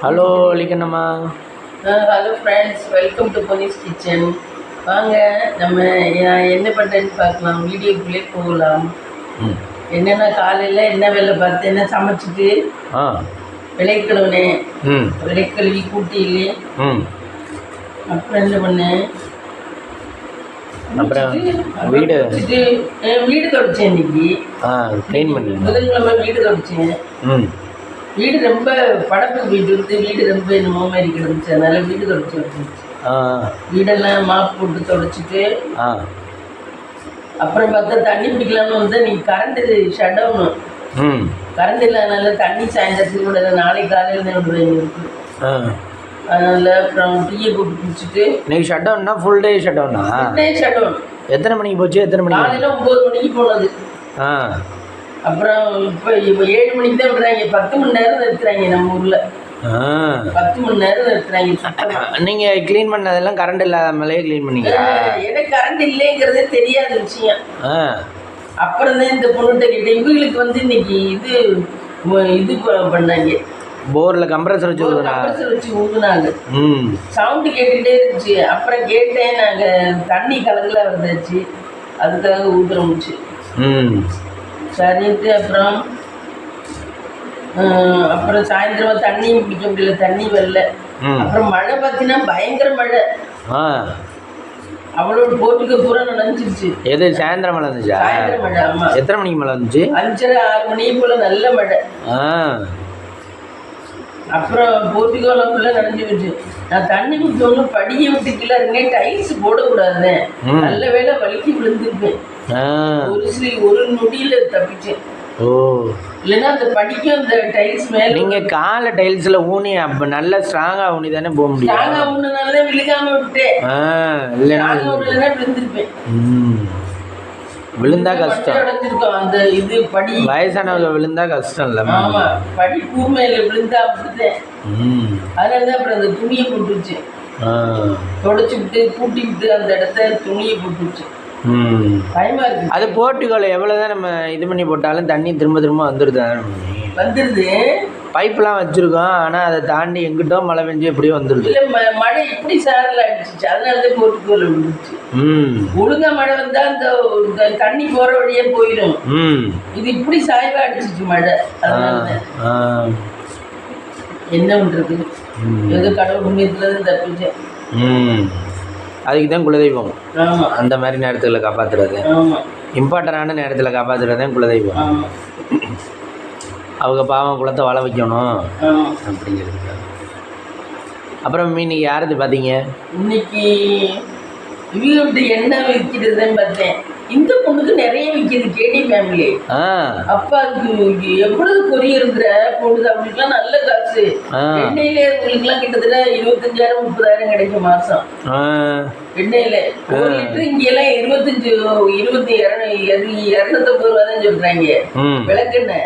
Hello Lingannamma. Hello friends, welcome to Ponni's kitchen. வாங்க நம்ம என்ன பண்ணுறேன்னு பார்க்கலாம், வீடியோக்குள்ளே போகலாம். என்னென்ன காலையில் என்ன வேலை பார்த்து என்ன சமைச்சிட்டு விளைக்கழுவுனே, விளைக்கழுவி கூட்டிலே அப்புறம் என்ன பண்ணேன், அப்புறம் வீடு தொடச்சேன். இன்னைக்கு க்ளீன் பண்ணி புதன்கிழமை வீடு தொடச்சேன். வீடு ரொம்ப படப்புக்கு போயிட்டு வந்து வீடு ரொம்ப என்னமோ மாதிரி கிடந்துச்சு, அதனால வீடு தொடச்சி வச்சுருச்சு. வீடெல்லாம் மாப்பு போட்டு தொடச்சிட்டு அப்புறம் பார்த்தா தண்ணி பிடிக்கலாம்னு வந்து நீ கரண்ட்டு ஷட் டவுனு, கரண்ட் இல்லாதனால தண்ணி சாயந்தரத்துக்கு விட நாளைக்கு காலையில் தான் இருக்கு. அதனால அப்புறம் டீயை போட்டு குடிச்சிட்டு. இன்னைக்கு ஷட் டவுன்னா ஃபுல் டே ஷட் டவுனா? Shut down. எத்தனை மணிக்கு போச்சு? எத்தனை மணிக்கு? காலையில் 9 மணிக்கு போனது. அப்புறம் இப்போ 7 மணிக்கு தான் விடுறாங்க. 10 மணி நேரம் நிறுத்துறாங்க நம்ம ஊரில். 10 மணி நேரம் நிறுத்துறாங்க. நீங்கள் க்ளீன் பண்ணதெல்லாம் கரண்ட் இல்லாத மேலேயே க்ளீன் பண்ணீங்களா? எனக்கு கரண்ட் இல்லைங்கிறதே தெரியாத விஷயம். அப்புறம் தான் இந்த பொண்ணுகிட்ட கேட்டேன். இவங்களுக்கு வந்து இன்னைக்கு இது பண்ணாங்க, போரில் கம்ப்ரஸர் வச்சு ஊதுனாங்க. சவுண்டு கேட்டுக்கிட்டே இருந்துச்சு. அப்புறம் கேட்டேன், நாங்கள் தண்ணி கலங்கல வந்தாச்சு, அதுக்காக ஊதுறோம்ச்சு. சரின்ட்டு அப்புறம் சாயந்தரமாக தண்ணியும் பிடிக்க முடியல, தண்ணி வரல. அப்புறம் மழை பார்த்தீங்கன்னா பயங்கர மழை, அவளோட போட்டுக்கு பூரா நனைஞ்சிருச்சு. எது சாயந்தரம் மழை இருந்துச்சா? சாயந்தரம் மழை. ஆமா. எத்தனை மணிக்கு மழை இருந்துச்சு? 5:30 6 மணி போல நல்ல மழை. அப்புறம் போர்ட்டிகோலாம் ஃபுல்லாக நனைஞ்சு வச்சு. நான் தண்ணி குடிச்சோன்னு படியை விட்டு கீழே இருந்தேன். டைல்ஸ் போடக்கூடாது, நல்ல வேலை வலிக்கு விழுந்துருப்பேன். ஒரு நொடியில் தப்பிச்சேன். இல்லைன்னா அந்த படிக்கும் அந்த டைல்ஸ் மேலே. நீங்கள் காலை டைல்ஸில் ஊனி அப்போ நல்லா ஸ்ட்ராங்காக ஊனி தானே போக முடியும். ஸ்ட்ராங்காக ஊனினால விழுகாம விட்டேன். இல்லைன்னா விழுந்திருப்பேன். விழுந்தா கஷ்டம். அந்த இது படி வயசானவங்க விழுந்தா கஷ்டம் இல்லை. ஆமா, படி கூர்மையில விழுந்தா அப்படிதான். அதனாலதான் அப்புறம் அந்த துணியை போட்டுச்சு, தொடச்சு விட்டு கூட்டி விட்டு அந்த இடத்த துணியை போட்டுச்சு. பயமா இருக்கு. அது போர்ட்டிகோல எவ்வளவுதான் நம்ம இது பண்ணி போட்டாலும் தண்ணி திரும்ப திரும்ப வந்துடுது. பைப்லாம் வச்சிருக்கோம், ஆனா அதை தாண்டி எங்கிட்டோ மழை பெஞ்சு எப்படியோ வந்துடுது. இல்ல மழை இப்படி சாரல் அடிச்சிச்சு, அதனாலதான் போர்ட்டிகோல விழுந்துச்சு. ஒழுங்கா மழை வந்தா அந்த தண்ணி போற வழியே போயிடும். இது இப்படி சாய்வா அடிச்சிச்சு மழை. அதனால என்ன பண்றது, ஏதோ கடவுள் புண்ணியத்துலதான் தப்பிச்சேன். அதுக்கு தான் குலதெய்வம். அந்த மாதிரி நேரத்தில் காப்பாற்றுறது, இம்பார்ட்டண்டான நேரத்தில் காப்பாற்றுறது தான் குலதெய்வம். அவங்க பாவம் குலத்தை வாழ வைக்கணும் அப்படிங்கிறது. அப்புறம் இன்னைக்கு யாரது பார்த்தீங்க? இன்னைக்கு இவங்க என்ன விற்கிறதுன்னு பார்த்தேன். இந்த பொண்ணுக்கு நிறைய விற்கிது, கேடி ஃபேமிலி. அப்பாவுக்கு எவ்வளவு கொரியருங்கிற பொண்ணுது, அவங்களுக்குலாம் நல்ல காசு. எண்ணெயில உங்களுக்குலாம் கிட்டத்தட்ட 25,000 30,000 கிடைக்கும் மாசம். எண்ணெயில 1 லிட்டர் இங்கெல்லாம் 250 ரூபா தான் சொல்றாங்க விளக்கெண்ணெய்.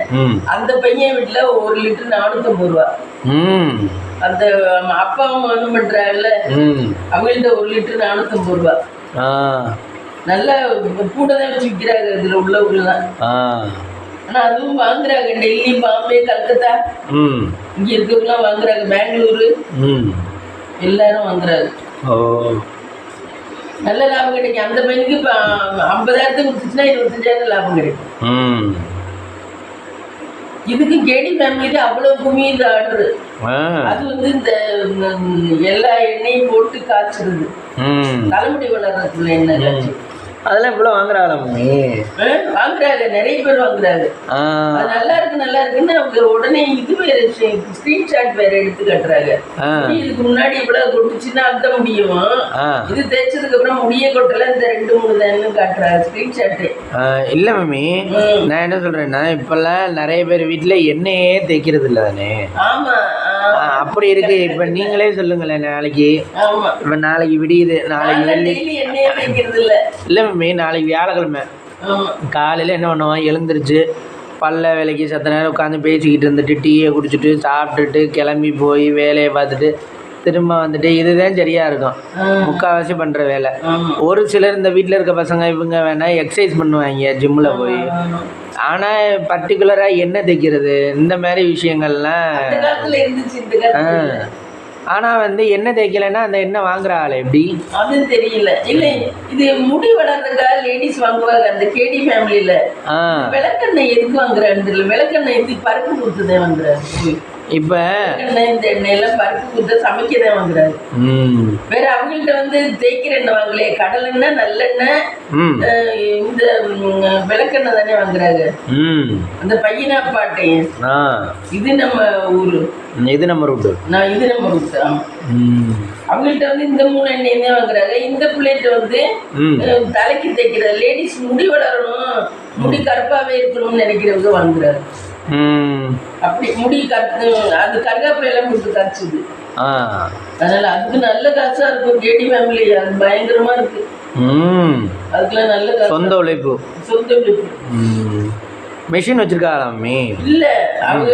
அந்த பையன் வீட்டுல 1 லிட்டர் 450 ரூபா. அந்த அப்பா அம்மா ஒன்றும் பண்றாங்கல்ல, அவங்கள்ட்ட 1 லிட்டர் 450 ரூபா. நல்லா கூட தான் வச்சு விற்கிறாங்க இதுல உள்ளவங்கலாம். ஆனா அதுவும் வாங்குறாங்க. டெல்லி, பாம்பே, கல்கத்தா இங்க இருக்கவங்கலாம் வாங்குறாங்க. பெங்களூரு எல்லாரும் வாங்குறாங்க. நல்ல லாபம் கிடைக்கும். அந்த பையனுக்கு இப்ப 50,000 கொடுத்துச்சுன்னா 25,000 லாபம் கிடைக்கும். இதுக்கு கேடி ஃபேமிலியில அவ்வளவு குமியுது ஆர்டரு. அது வந்து இந்த எல்லா எண்ணெயும் போட்டு காய்ச்சிருது, தலைமுடி வளர்றதுக்குள்ள எண்ணெய் காய்ச்சி. அதெல்லாம் இவ்வளோ வாங்குறாங்களா மம்மி? வாங்குறாங்க, நிறைய பேர் வாங்குறாங்க. அது நல்லா இருக்குன்னு அவங்க உடனே இது வேற ஸ்கிரீன்ஷாட் வேற எடுத்து கட்டுறாங்க. இதுக்கு முன்னாடி இவ்வளவு கொட்டுச்சுன்னா அந்த முடியும், இது தேய்ச்சதுக்கு அப்புறம் முடிய கொட்டல, இந்த 2-3 தான் காட்டுறாங்க ஸ்கிரீன்ஷாட். இல்ல மம்மி, நான் என்ன சொல்றேன்னா இப்பெல்லாம் நிறைய பேர் வீட்டுல எண்ணெயே தேய்க்கிறது இல்லை தானே. ஆமா, அப்படி இருக்கு. இப்ப நீங்களே சொல்லுங்களேன், நாளைக்கு இப்ப நாளைக்கு விடியுது, நாளைக்கு இல்ல மம்மி, நாளைக்கு வியாழக்கிழமை காலையில் என்ன பண்ணுவோம், எழுந்திரிச்சு பல்ல விலைக்கு சத்த நேரம் உட்காந்து பேசிக்கிட்டு இருந்துட்டு டீயை குடிச்சிட்டு சாப்பிட்டுட்டு கிளம்பி போய் வேலையை பார்த்துட்டு திரும்ப வந்துட்டு இதுதான் சரியாக இருக்கும் முக்கால்வாசி பண்ணுற வேலை. ஒரு சிலர் இந்த வீட்டில் இருக்க பசங்க இவங்க வேணால் எக்ஸசைஸ் பண்ணுவாங்க, ஜிம்மில் போய் ஆனால் பர்டிகுலராக எண்ணெய் தைக்கிறது இந்த மாதிரி விஷயங்கள்லாம் அந்த காலத்துல இருந்துச்சு, இந்த காலத்துல ஆனால் வந்து எண்ணெய் தேய்க்கலைன்னா அந்த எண்ணெய் வாங்குற ஆள் எப்படி அது தெரியல. இல்ல இது முடி வளர்றதுக்காக லேடிஸ் வாங்குவாங்க அந்த கேடி ஃபேமிலியில. விளக்கெண்ணெய் எதுக்கு வாங்குறான்னு தெரியல. விளக்கெண்ணெய் எது பருப்பு கொடுத்துதான் வாங்குறாரு. இப்ப இந்த எண்ணெயெல்லாம் பருப்பு கொடுத்த சமைக்கதான் வாங்குறாரு. வேற அவங்கள்ட்ட வந்து தேய்க்கிற எண்ணெய் வாங்கலையே, கடலெண்ணெய் நல்லெண்ணெய் இந்த விளக்கெண்ணெய் தானே வாங்குறாங்க. அந்த பையனா பாட்டையும் இது நம்ம ஊரு, இது நம்ம ரூட்டு, நான் இது நம்ம ரூட்டு. அவங்கள்ட்ட வந்து இந்த 3 எண்ணெய் தான் வாங்குறாங்க. இந்த பிள்ளைகிட்ட வந்து தலைக்கு தைக்கிற லேடிஸ் முடி வளரணும், முடி கருப்பாவே இருக்கணும்னு நினைக்கிறவங்க வாங்குறாரு. அப்படி முடி அது கருகாப்பிலை எல்லாம் கொடுத்து காய்ச்சுது. அதனால அதுக்கு நல்ல காசா இருக்கும். கேடி ஃபேமிலி அது பயங்கரமா இருக்கு. அதுக்கெல்லாம் நல்ல காசு, சொந்த உழைப்பு. மெஷின் வச்சிருக்காங்களாமே? இல்ல, அவங்க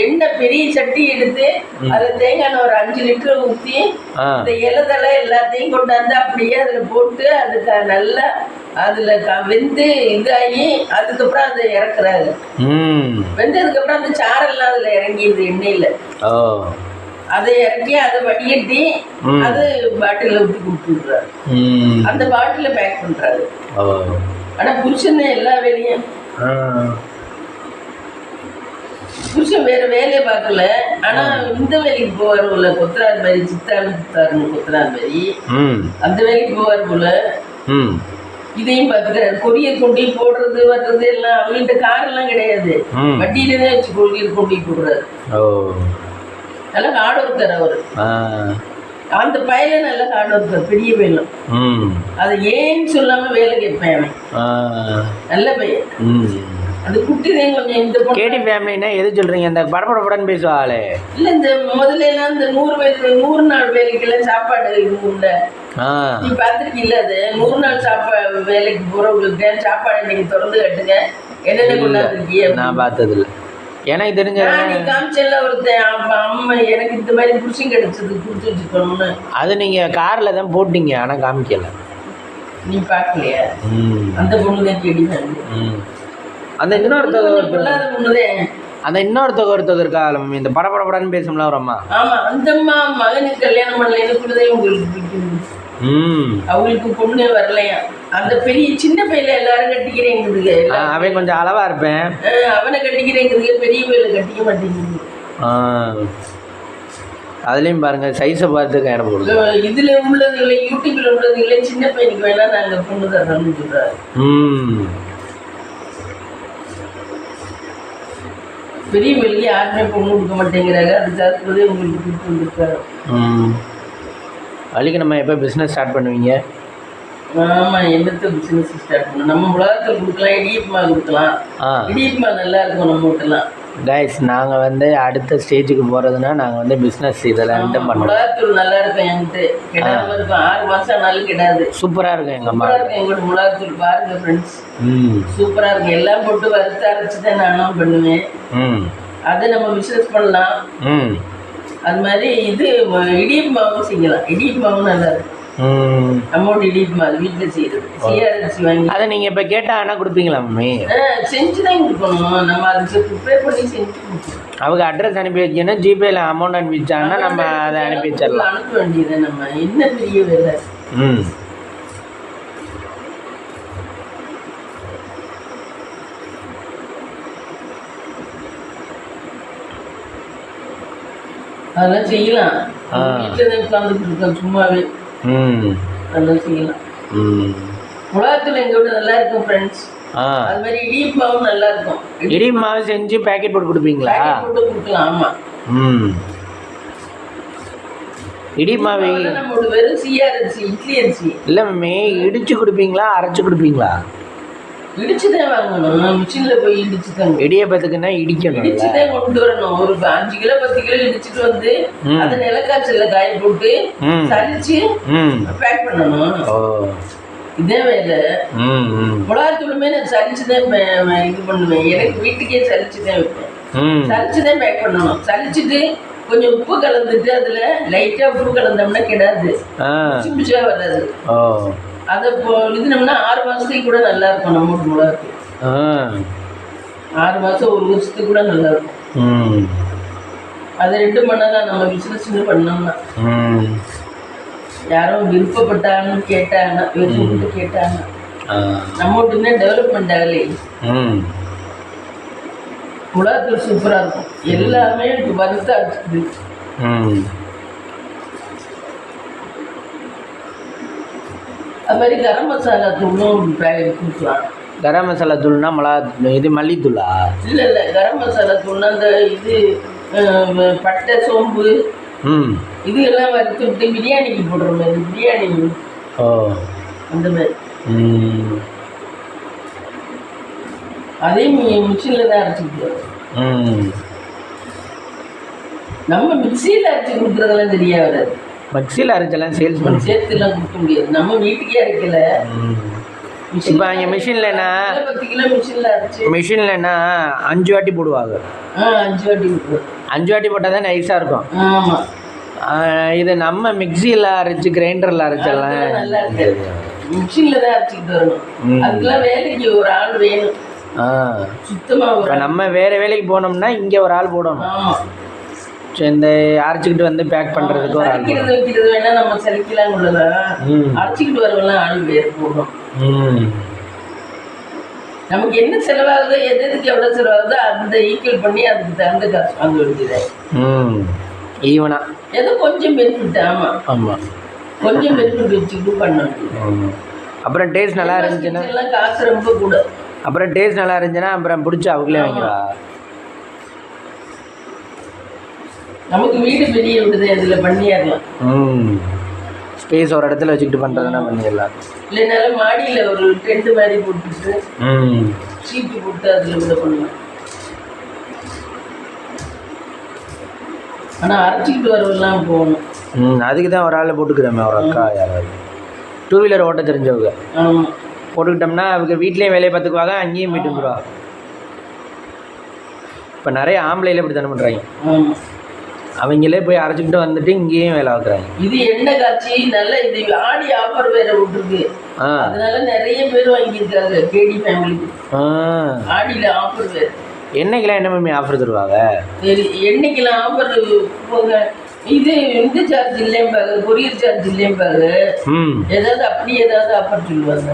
எண்ணெய் பெரிய சட்டி எடுத்து அதுல தேங்காய் ஒரு 5 லிட்டர் ஊற்றி இந்த இலதலை எல்லாத்தையும் கொண்டாந்து அப்படியே அதுல போட்டு அதுக்கு நல்லா அதுல வெந்து இதாகி அதுக்கப்புறம் அதை இறக்குறாங்க. வெந்ததுக்கு அப்புறம் அந்த சாரெல்லாம் அதுல இறங்கிடுது எண்ணெயில. அதை இறக்கி அதை வடிகட்டி அது பாட்டில ஊற்றி கொடுத்துடுறாரு. அந்த பாட்டில பேக் பண்றாரு. ஆனா புருஷன் எல்லா வேலையும், புருஷன் வேற வேலையை பார்க்கல. ஆனா இந்த வேலைக்கு போவார் போல, கொத்தனார் மாதிரி, சித்தாருன்னு கொத்தனார் மாதிரி அந்த வேலைக்கு போவார் போல. இதையும் பார்த்துக்கிறாரு. கொரியர் கொண்டு போடுறது வர்றது எல்லாம். அவங்கள்ட்ட கார் எல்லாம் கிடையாது, வண்டியில தான் வச்சு கொரியர் கொண்டு போடுறாரு. நல்லா காடு ஒருத்தர் அவரு. அந்த பையல நல்ல காடு ஒருத்தர், பெரிய பையனும். அதை ஏன்னு சொல்லாம வேலை கேட்பேன். நல்ல பையன். அது குட்டிதான் கொஞ்சம். இந்த கேடி ஃபேமிலினா எது சொல்றீங்க? இந்த படபடன்னு பேசுவாங்களே இல்ல, இந்த முதல்ல எல்லாம் இந்த 100 நாள் வேலைக்கெல்லாம் சாப்பாடு உள்ள நீ பாத்திருக்கீல்ல? அது 100 நாள் சாப்பாடு வேலைக்கு போறவங்களுக்கு சாப்பாடு இன்னைக்கு திறந்து கட்டுங்க என்னென்ன கொண்டாந்துருக்கீங்க. நான் பார்த்தது இல்லை, எனக்கு தெரிஞ்ச. நீ காமிச்சல ஒருத்தன் அம்மா எனக்கு இந்த மாதிரி புருஷன் கிடைச்சது கொடுத்து வச்சுக்கணும்னு. அது நீங்க கார்ல தான் போட்டீங்க, ஆனா காமிக்கல. நீ பாக்கலையா? அந்த பொண்ணுதான் கேடி ஃபேமிலி. அந்த இன்னொருத்தவங்க இருக்கா இந்த படபடன்னு பேசும்ல ஒரு அம்மா. ஆமா, அந்த அம்மா மகனுக்கு கல்யாணம் பண்ணல உங்களுக்கு பிடிக்கும். அவங்களுக்கு பொண்ணு வரலையா? அந்த பெரிய சின்ன பையில எல்லாரும் கட்டிக்கிறேங்குதுங்க. அவன் கொஞ்சம் அளவா இருப்பேன், அவனை கட்டிக்கிறேங்குதுங்க. பெரிய பையில கட்டிக்க மாட்டேங்குது. அதுலயும் பாருங்க சைஸை பார்த்து இடம் போடுது. இதுல உள்ளது இல்லை, யூடியூப்ல உள்ளது இல்லை. சின்ன பையனுக்கு வேணா நாங்க பொண்ணு தரோம்னு சொல்றாரு. பெரிய வெளியே யாருமே பொண்ணு கொடுக்க மாட்டேங்கிறாங்க. அதுக்காகவே உங்களுக்கு கொடுத்து வந்துருக்காரு. அதுக்கு நம்ம எப்போ பிஸ்னஸ் ஸ்டார்ட் பண்ணுவீங்க? ஆமாம், என்னத்த பிஸ்னஸ் ஸ்டார்ட் பண்ணணும்? நம்ம உலகத்தில் கொடுக்கலாம், இடியப்பமா கொடுக்கலாம். இடியப்பமா நல்லா இருக்கும் நம்ம வீட்டெல்லாம். கைஸ், நாங்கள் வந்து அடுத்த ஸ்டேஜுக்கு போகிறதுனா நாங்கள் வந்து பிஸ்னஸ் இதெல்லாம் பண்ணுவோம். மிளகாத்தூள் நல்லா இருக்கும் என்கிட்ட, கிடாமல் இருக்கும். 6 மாதம் ஆனாலும் கிடாது. சூப்பராக இருக்கும் எங்கள் அம்மா. எங்களோட மிளகாத்தூள் பாருங்க ஃப்ரெண்ட்ஸ், சூப்பராக இருக்கும். எல்லாம் போட்டு வறுத்து அரைச்சி தான் நானும் பண்ணுவேன். அதை நம்ம பிஸ்னஸ் பண்ணலாம். அது மாதிரி இது இடியப்பமாவும் செய்யலாம். இடியப்பமாவும் நல்லா இருக்கும். அமௌண்ட் இடியப்பமா அது வீட்டில் செய்யறது. சிஆர்எஸ்சி வாங்கி அதை நீங்கள் இப்போ கேட்டால் ஆனால் கொடுப்பீங்களா மம்மி? செஞ்சு தான் கொடுக்கணும். நம்ம அதுக்கு ப்ரிப்பேர் பண்ணி செஞ்சு கொடுக்கணும். அவங்க அட்ரஸ் அனுப்பி வச்சுன்னா ஜிபேல அமௌண்ட் அனுப்பி வச்சாங்கன்னா நம்ம அதை அனுப்பி வச்சிடலாம். அனுப்ப வேண்டியது நம்ம என்ன பெரிய வேலை. அதெல்லாம் செய்யலாம். வீட்டில் தான் உட்காந்துட்டு இருக்கோம் சும்மாவே. அதெல்லாம் செய்யலாம். மிளகாத்தூள் எங்க வீட்டு நல்லா இருக்கும் ஃப்ரெண்ட்ஸ். அது மாதிரி இடியப்பமாவும் நல்லா இருக்கும். இடியப்பமாவை செஞ்சு பேக்கெட் போட்டு கொடுப்பீங்களா? போட்டு கொடுக்கலாம். ஆமா, இடியப்பமாவே நம்மளோட வெறும் சிஆர்எஸ்சி இட்லி அரிசி இல்லை மம்மி, இடிச்சு கொடுப்பீங்களா அரைச்சு கொடுப்பீங்களா? இடிச்சுதான் வாங்கணும். மிஷின்ல போய் இடிச்சுதான். இடியப்பத்துக்குன்னா இடிக்கணும், இடிச்சுதான் கொண்டு வரணும். ஒரு 5 கிலோ 10 கிலோ இடிச்சுட்டு வந்து அதை நிலக்காய்ச்சல்ல காய போட்டு சரிச்சு பேக் பண்ணணும். இதே வேலை. மிளகாத்தூளுமே நான் சரிச்சுதான் இது பண்ணுவேன். எனக்கு வீட்டுக்கே சரிச்சுதான் வைப்பேன். சரிச்சுதான் பேக் பண்ணணும். சரிச்சுட்டு கொஞ்சம் உப்பு கலந்துட்டு அதுல லைட்டா உப்பு கலந்தோம்னா கிடாது, பிடிச்சா வராது. அதை இதுனோம்னா 6 மாசத்துக்கு கூட நல்லா இருக்கும் நம்ம மிளகாத்தூள். 6 மாதம் 1 வருஷத்துக்கு கூட நல்லா இருக்கும். அதை 2 பண்ணலாம் நம்ம பிஸ்னஸ்ன்னு பண்ணோம்னா. யாரும் விருப்பப்பட்டாங்கன்னு கேட்டாங்கன்னா விருப்பப்பட்டு கேட்டாங்க நம்மகிட்ட இன்னும் டெவலப்மெண்ட் ஆகலை. மிளகாத்தூள் சூப்பராக இருக்கும். எல்லாமே வறுத்தா இருக்குது. அது மாதிரி கரம் மசாலா தூளும் பேக்கெட் கொடுத்துருவாங்க. கரம் மசாலா தூள்னா மிளகா இது மல்லித்தூளா? இல்லை இல்லை, கரம் மசாலா தூள்னா அந்த இது பட்டை சோம்பு இது எல்லாம் வறுத்து விட்டு பிரியாணிக்கு போடுற மாதிரி பிரியாணி. ஓ அந்த மாதிரி அதே மிஷினில் தான் அரைச்சிக்கிட்டு வரும். நம்ம மிக்சியில் அரைச்சி கொடுக்குறதெல்லாம் சரியா வராது. மிக்சியில் அரைச்செல்லாம் சேல்ஸ் பண்ணி சேர்த்துலாம் கொடுக்க முடியாது. நம்ம வீட்டுக்கே அரைக்கல. இப்போ அங்கே மிஷின்லன்னா 10 கிலோ மிஷினில் அரைச்சி மிஷின்லன்னா 5 வாட்டி போடுவாங்க. 5 வாட்டி போடுவோம். 5 வாட்டி போட்டால் தான் நைஸாக இருக்கும். ஆமாம். இது நம்ம மிக்சியில் அரைச்சி கிரைண்டரில் அரைச்செல்லாம் நல்லா இருக்காது. மிஷினில் தான் அரைச்சிக்கிட்டு வரணும். அதுக்கெல்லாம் வேலைக்கு ஒரு ஆள் வேணும். சுத்தமாக இப்போ நம்ம வேறு வேலைக்கு போனோம்னா இங்கே ஒரு ஆள் போடணும். ஆமாம். இந்த அரைச்சிக்கிட்டு வந்து பேக் பண்ணுறதுக்கு ஒரு ஆள் வைக்கிறது வேணா நம்ம செலுக்கலாம் உள்ளதான். அரைச்சிக்கிட்டு வரவெல்லாம் ஆள் வேறு போடணும். நமக்கு என்ன செலவாகுதோ எதுக்கு எவ்வளோ செலவாகுதோ அந்த ஈக்குவல் பண்ணி அதுக்கு தகுந்த காசு வாங்க வேண்டியது. ஈவனா ஏதோ கொஞ்சம் பெனிஃபிட். ஆமாம் ஆமாம், கொஞ்சம் பெனிஃபிட் வச்சுக்கிட்டு பண்ணணும். அப்புறம் டேஸ்ட் நல்லா இருந்துச்சுன்னா எல்லாம் காசு ரொம்ப கூட. அப்புறம் டேஸ்ட் நல்லா இருந்துச்சுன்னா அப்புறம் பிடிச்சி அவங்களே வாங்கிடுவா. நமக்கு வீடு பெரிய விடுது, அதில் பண்ணிடலாம். ஸ்பேஸ் ஒரு இடத்துல வச்சுக்கிட்டு பண்ணுறதுனா பண்ணிடலாம். இல்லைனால மாடியில் ஒரு டென்ட் மாதிரி போட்டுட்டு சீட்டு போட்டு அதில் கூட பண்ணலாம். ஆனால் அரைச்சிக்கிட்டு வரவெல்லாம் போகணும். அதுக்கு தான் ஒரு ஆள் போட்டுக்கிறோமே, ஒரு அக்கா யாராவது 2 வீலர் ஓட்ட தெரிஞ்சவங்க. ஆமாம், போட்டுக்கிட்டோம்னா அவங்க வீட்லேயும் வேலையை பார்த்துக்குவாங்க, அங்கேயும் போயிட்டு வந்துடுவாங்க. இப்போ நிறைய ஆம்பளையில் இப்படி தானே பண்ணுறாங்க. ஆமாம், அவங்களே போய் அரைச்சிக்கிட்டு வந்துட்டு இங்கேயும் வேலை பார்க்குறாங்க. இது எண்ணெய் காய்ச்சி நல்ல இது ஆடி ஆஃபர் வேற விட்டுருக்கு. அதனால நிறைய பேர் வாங்கியிருக்காங்க. கேடி ஃபேமிலிக்கு ஆடியில் ஆஃபர் வேறு. எண்ணெய்க்கெல்லாம் என்ன மம்மி ஆஃபர் தருவாங்க? சரி, எண்ணெய்க்கெல்லாம் ஆஃபர் போக இது இந்த சார்ஜ் இல்லைம்பாங்க, கொரியர் சார்ஜ் இல்லைம்பாங்க. ஏதாவது அப்படி ஏதாவது ஆஃபர் சொல்லுவாங்க.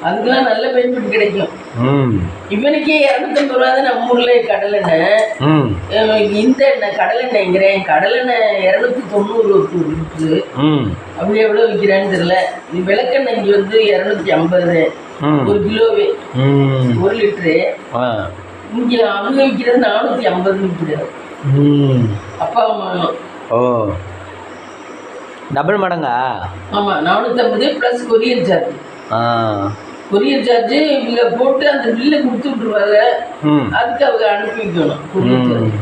அதுக்கெல்லாம் நல்ல பெனிஃபிட் கிடைக்கும். இவனுக்கே 250 ரூபா தான் நம்ம ஊர்ல கடலெண்ணெய். இந்த எண்ணெய் கடலெண்ணெய்ங்கிறேன், கடலெண்ணெய் 290 இருக்கு. அப்படி எவ்வளோ விற்கிறான்னு தெரியல. இது விளக்கெண்ணெய் இங்கே வந்து 250 1 கிலோவே, 1 லிட்டரு. இங்கே அவங்க விற்கிறது 450 விற்கிறாரு. அப்பா அம்மா. ஓ, டபுள் மடங்கா? ஆமாம், 450 plus courier charge. Courier charge இவங்க போட்டு அந்த பில்லை கொடுத்து விட்டுருவாங்க. அதுக்கு அவங்க அனுப்பி வைக்கணும் கொரியர் சார்ஜ்.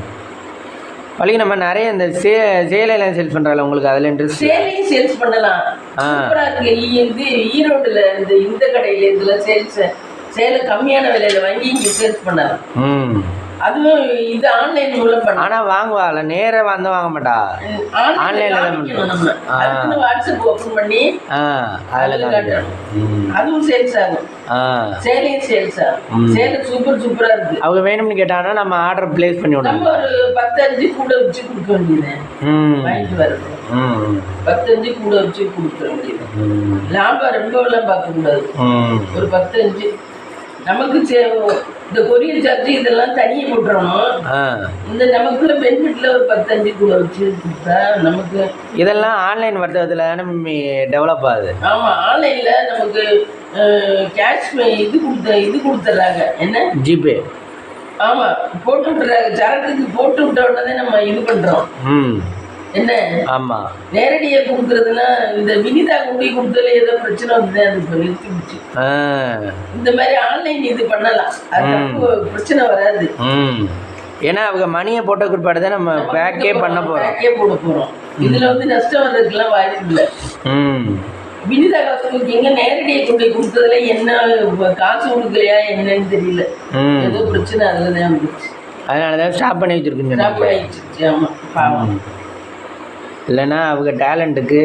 பழகி நம்ம நிறைய இந்த சேலையெல்லாம் சேல்ஸ் பண்ணுறாங்க. உங்களுக்கு அதில் இன்ட்ரெஸ்ட்? சேலையும் சேல்ஸ் பண்ணலாம். சூப்பராக இருக்கு. இது ஈரோட்டில் இந்த கடையில் இதில் சேலை கம்மியான விலையில் வாங்கி இங்கே சேல்ஸ் பண்ணலாம். அதுவும் இது ஆன்லைன் மூலம் பண்ணலாம். ஆனால் வாங்குவாள், நேராக வாங்க மாட்டா. ஆன்லைனில் நம்ம வாட்ஸ்அப் ஓப்பன் பண்ணி அதில் காட்டணும். அதுவும் சேல்ஸ் ஆகும். சேலையும் சேல்ஸ் ஆகும். சேலை சூப்பராக இருக்குது. அவங்க வேணும்னு கேட்டாங்கன்னா நம்ம ஆர்டர் பிளேஸ் பண்ணி விடணும். நம்ம ஒரு 10-5 கூட வச்சு கொடுக்க வேண்டியது. வாங்கிட்டு வர்றது 10-5 கூட வச்சு கொடுக்க வேண்டியது. லாபம் ரொம்பலாம் பார்க்கக்கூடாது. ஒரு 10-5 நமக்கு இந்த கொரியர் சார்ஜ் இதெல்லாம் தனியே போட்டுறோம். இந்த நமக்குள்ள பெனிஃபிட்ல ஒரு 10-5 கூட வச்சு கொடுத்தா நமக்கு இதெல்லாம் ஆன்லைன் வர்த்தகத்தில் நம்ம டெவலப் ஆகுது. ஆமாம், ஆன்லைன்ல நமக்கு கேஷ் இது கொடுத்துட்றாங்க. என்ன ஜிபே? ஆமாம், போட்டு விட்டுறாங்க. சரக்குக்கு போட்டு விட்ட உடனே நம்ம இது பண்ணுறோம். என்ன? ஆமாம், நேரடியாக கொடுக்குறதுன்னா இந்த வினிதா கொண்டு கொடுத்தல ஏதோ பிரச்சனை வந்து அது நிறுத்திடுச்சு. இந்த மாதிரி ஆன்லைன் இது பண்ணலாம், அது பிரச்சனை வராது. ஏன்னா அவங்க மணியை போட்ட குறிப்பாடு தான் நம்ம பேக்கே பண்ண போகிறோம், பேக்கே போட போகிறோம். இதில் வந்து நஷ்டம் வர்றதுக்கெல்லாம் வாய்ப்பு இல்லை. வினிதா காசு கொடுத்தீங்க, நேரடியாக கொண்டு கொடுத்ததுல என்ன காசு கொடுக்கலையா என்னன்னு தெரியல, ஏதோ பிரச்சனை அதில் தான் வந்துச்சு. அதனால தான் ஸ்டாப் பண்ணி வச்சுருக்குங்க. ஸ்டாப் பண்ணி வச்சிருச்சு. ஆமாம், பாவம். இல்லைன்னா அவங்க டேலண்ட்டுக்கு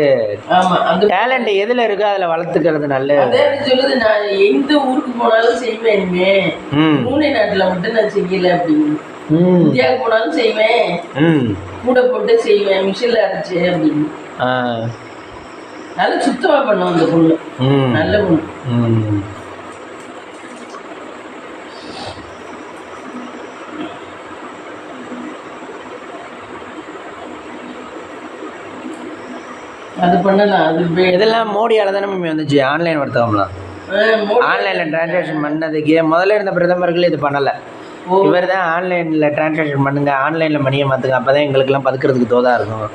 ஆமா அந்த டேலண்ட் எதில் இருக்கோ அதில் வளர்த்துக்கிறது நல்லது. அதான் சொல்லுது, நான் எந்த ஊருக்கு போனாலும் செய்வேன் இனிமே, மூணை நாட்டில் மட்டும் நான் செய்யலை அப்படின்னு. இந்தியாவுக்கு போனாலும் செய்வேன், கூட போட்டு செய்வேன், மிஷினில் அரைச்சு அப்படின்னு. நல்லா சுத்தமாக பண்ணுவோம் அந்த பொண்ணு, நல்ல பொண்ணு. அது பண்ணலாம். அது இதெல்லாம் மோடியால் தானே வந்துச்சு ஆன்லைன் வர்த்தகம்லாம். ஆன்லைனில் டிரான்சாக்ஷன் பண்ணதுக்கு முதல்ல இருந்த பிரதமர்கள் இது பண்ணலை. இவர் தான் ஆன்லைனில் டிரான்சாக்ஷன் பண்ணுங்க, ஆன்லைனில் மணியை மாற்றுங்க, அப்போ தான் எங்களுக்கெல்லாம் பதுக்கிறதுக்கு தோதா இருக்கும்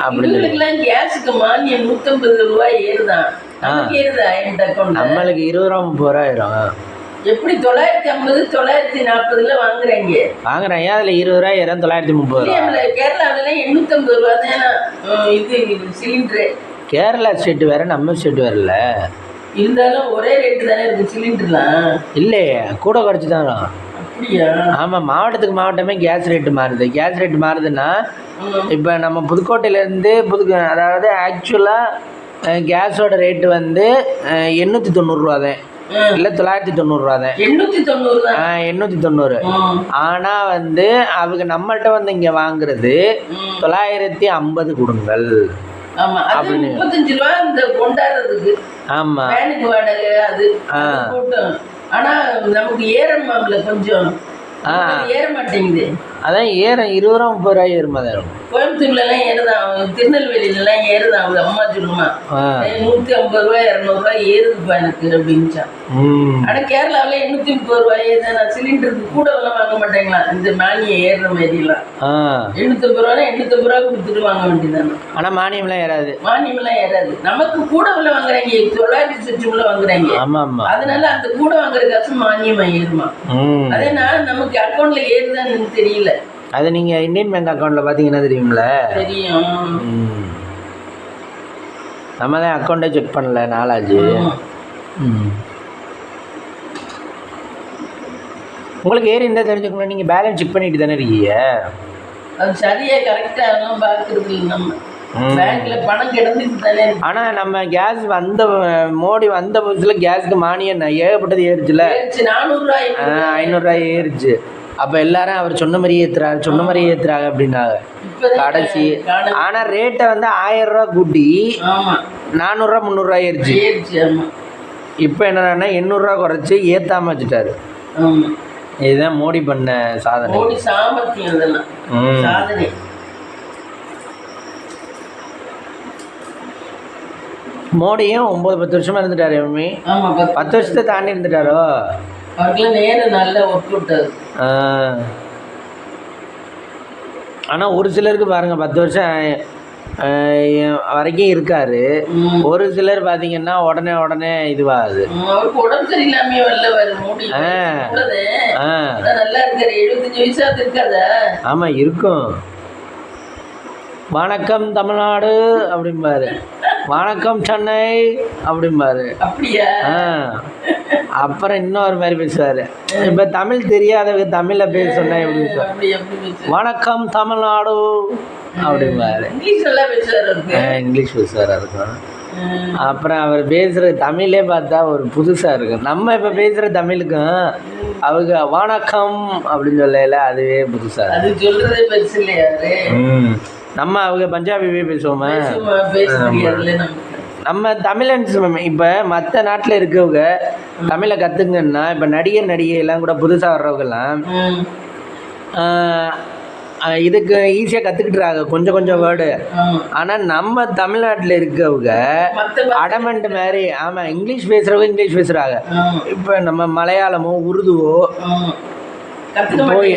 அப்படின்னு சொல்லி. கேஸுக்கு மானியம் 150 ரூபாய் ஏறுதான், ஏறுதா நம்மளுக்கு 20 ரூபா 30 ரூபா ஆயிரும். எப்படி 950 940 வாங்குறாங்க. அதில் 20 ரூபாய் ஏறும், 930. கேரளாவில 850 ரூபா தான் இது சிலிண்டரு. கேரளா ஸ்டேட் வேற, நம்ம ஸ்டேட் வேறல. இருந்தாலும் ஒரே ரேட்டு தானே இருக்கு சிலிண்டர்லாம். இல்லையே, கூட குறைச்சி தான். அப்படியா? ஆமாம், மாவட்டத்துக்கு மாவட்டமே கேஸ் ரேட்டு மாறுது. கேஸ் ரேட்டு மாறுதுன்னா இப்போ நம்ம புதுக்கோட்டையிலேருந்து அதாவது ஆக்சுவலாக கேஸோட ரேட்டு வந்து 890 ரூபா தான், இல்லை 990 ரூபா தான். 890. ஆனால் வந்து அவங்க நம்மள்கிட்ட வந்து இங்கே வாங்குறது 950 கொடுங்கள் அப்படின்னு. 35 ரூபா இந்த கொண்டாடுறதுக்கு. ஆமாம், வேனுக்கு வாடகை அது போட்டோம். ஆனா நமக்கு ஏறமாம்ல கொஞ்சம், ஏற மாட்டேங்குது. அதான் ஏறும், 20 ரூபா 30 ரூபாய் ஏறுமா தான். கோயம்புத்தூர்ல எல்லாம் ஏறுதான், திருநெல்வேலியில எல்லாம் ஏறுதான். அவங்க அம்மா சொல்லுமா 150 ரூபாய் 200 ரூபாய் ஏறுதுப்பா எனக்கு அப்படின்ச்சா. ஆனா கேரளாவில 830 ரூபாயே தான். சிலிண்டருக்கு கூட எல்லாம் வாங்க மாட்டேங்களா இந்த மானியம் ஏறுற மாதிரி எல்லாம். 850 ரூபா 850 ரூபா கொடுத்துட்டு வாங்க வேண்டியதானே. ஆனா மானியம் எல்லாம் ஏறாது, மானியம் எல்லாம் ஏறாது. நமக்கு கூட உள்ள வாங்குறாங்க, 900 வாங்குறாங்க. ஆமா ஆமா, அதனால அந்த கூட வாங்குற காசு மானியமா ஏறுமா. அதே நான் நமக்கு அக்கௌண்ட்ல ஏறுதான்னு தெரியல. அது நீங்க இந்தியன் பேங்க் அக்கௌண்ட்ல பாத்தீங்கன்னா தெரியும்ல. தெரியும். நம்ம தான் அக்கௌண்ட்டே செக் பண்ணல, நாளாச்சு. உங்களுக்கு ஏறி இருந்தால் தெரிஞ்சுக்கணும், நீங்கள் பேலன்ஸ் செக் பண்ணிட்டு தானே இருக்கீங்க. அது சரியாக கரெக்டாக பார்க்குறது இல்லை நம்ம. பேங்க்ல பணம் கிடந்துட்டு தானே. ஆனால் நம்ம கேஸ் வந்த மோடி வந்த புதுசில் கேஸுக்கு மானியம் ஏகப்பட்டது ஏறிச்சுல. 400 ரூபாய் 500 ரூபாய் ஏறிச்சு. அப்போ எல்லாரும் அவர் சொன்ன மாதிரியே ஏற்றுறாங்க அப்படின்னாங்க கடைசி. ஆனால் ரேட்டை வந்து 1000 ரூபா கூட்டி 400 ரூபா 300 ரூபாய் ஏறிச்சு. இப்போ என்னன்னா 800 ரூபா குறைச்சி ஏற்றாம வச்சுட்டாரு. இதுதான் மோடி பண்ண சாதனை. மோடி சாமர்த்தியம், இதெல்லாம் சாதனை. மோடியும் 9-10 வருஷமா இருந்துட்டாரு. 10 வருஷத்தை தாண்டி இருந்துட்டாரோ. அவருக்குலாம் நேரம் நல்ல ஒர்க் அவுட். ஆனால் ஒரு சிலருக்கு பாருங்கள் 10 வருஷம் வரைக்கும் இருக்காரு. ஒரு சிலர் பார்த்தீங்கன்னா உடனே இதுவாகுது. அவருக்கு உடம்பு சரியில்லாமே வரல மோடி. நல்லா இருக்காரு, 75 வயசாக இருக்காதா? ஆமாம் இருக்கும். வணக்கம் தமிழ்நாடு அப்படிம்பாரு, வணக்கம் சென்னை அப்படிம்பாரு. அப்படியா? அப்புறம் இன்னொரு மாதிரி பேசுவார். இப்போ தமிழ் தெரியாதவங்க தமிழில் பேச சொன்னா எப்படி பேசுவார்? வணக்கம் தமிழ்நாடு அப்படிம்பாரு. இங்கிலீஷ் பேசுவார் இருக்கும். அப்புறம் அவர் பேசுகிற தமிழே பார்த்தா ஒரு புதுசாக இருக்கும். நம்ம இப்போ பேசுகிற தமிழுக்கும் அவங்க வணக்கம் அப்படின்னு சொல்லல, அதுவே புதுசாக அது சொல்கிறதே பெருசு இல்லையா? நம்ம அவங்க பஞ்சாபியே பேசுவோமே. நம்ம தமிழன்ஸ் இப்போ மற்ற நாட்டில் இருக்கவங்க தமிழை கற்றுங்கன்னா, இப்போ நடிகைலாம் கூட புதுசாக வர்றவங்கெல்லாம் இதுக்கு ஈஸியாக கற்றுக்கிட்டுறாங்க கொஞ்சம் வேர்டு. ஆனால் நம்ம தமிழ்நாட்டில் இருக்கவங்க அடமெண்ட் மாதிரி. ஆமாம், இங்கிலீஷ் பேசுகிறவங்க இங்கிலீஷ் பேசுகிறாங்க. இப்போ நம்ம மலையாளமோ உருதுவோ போய்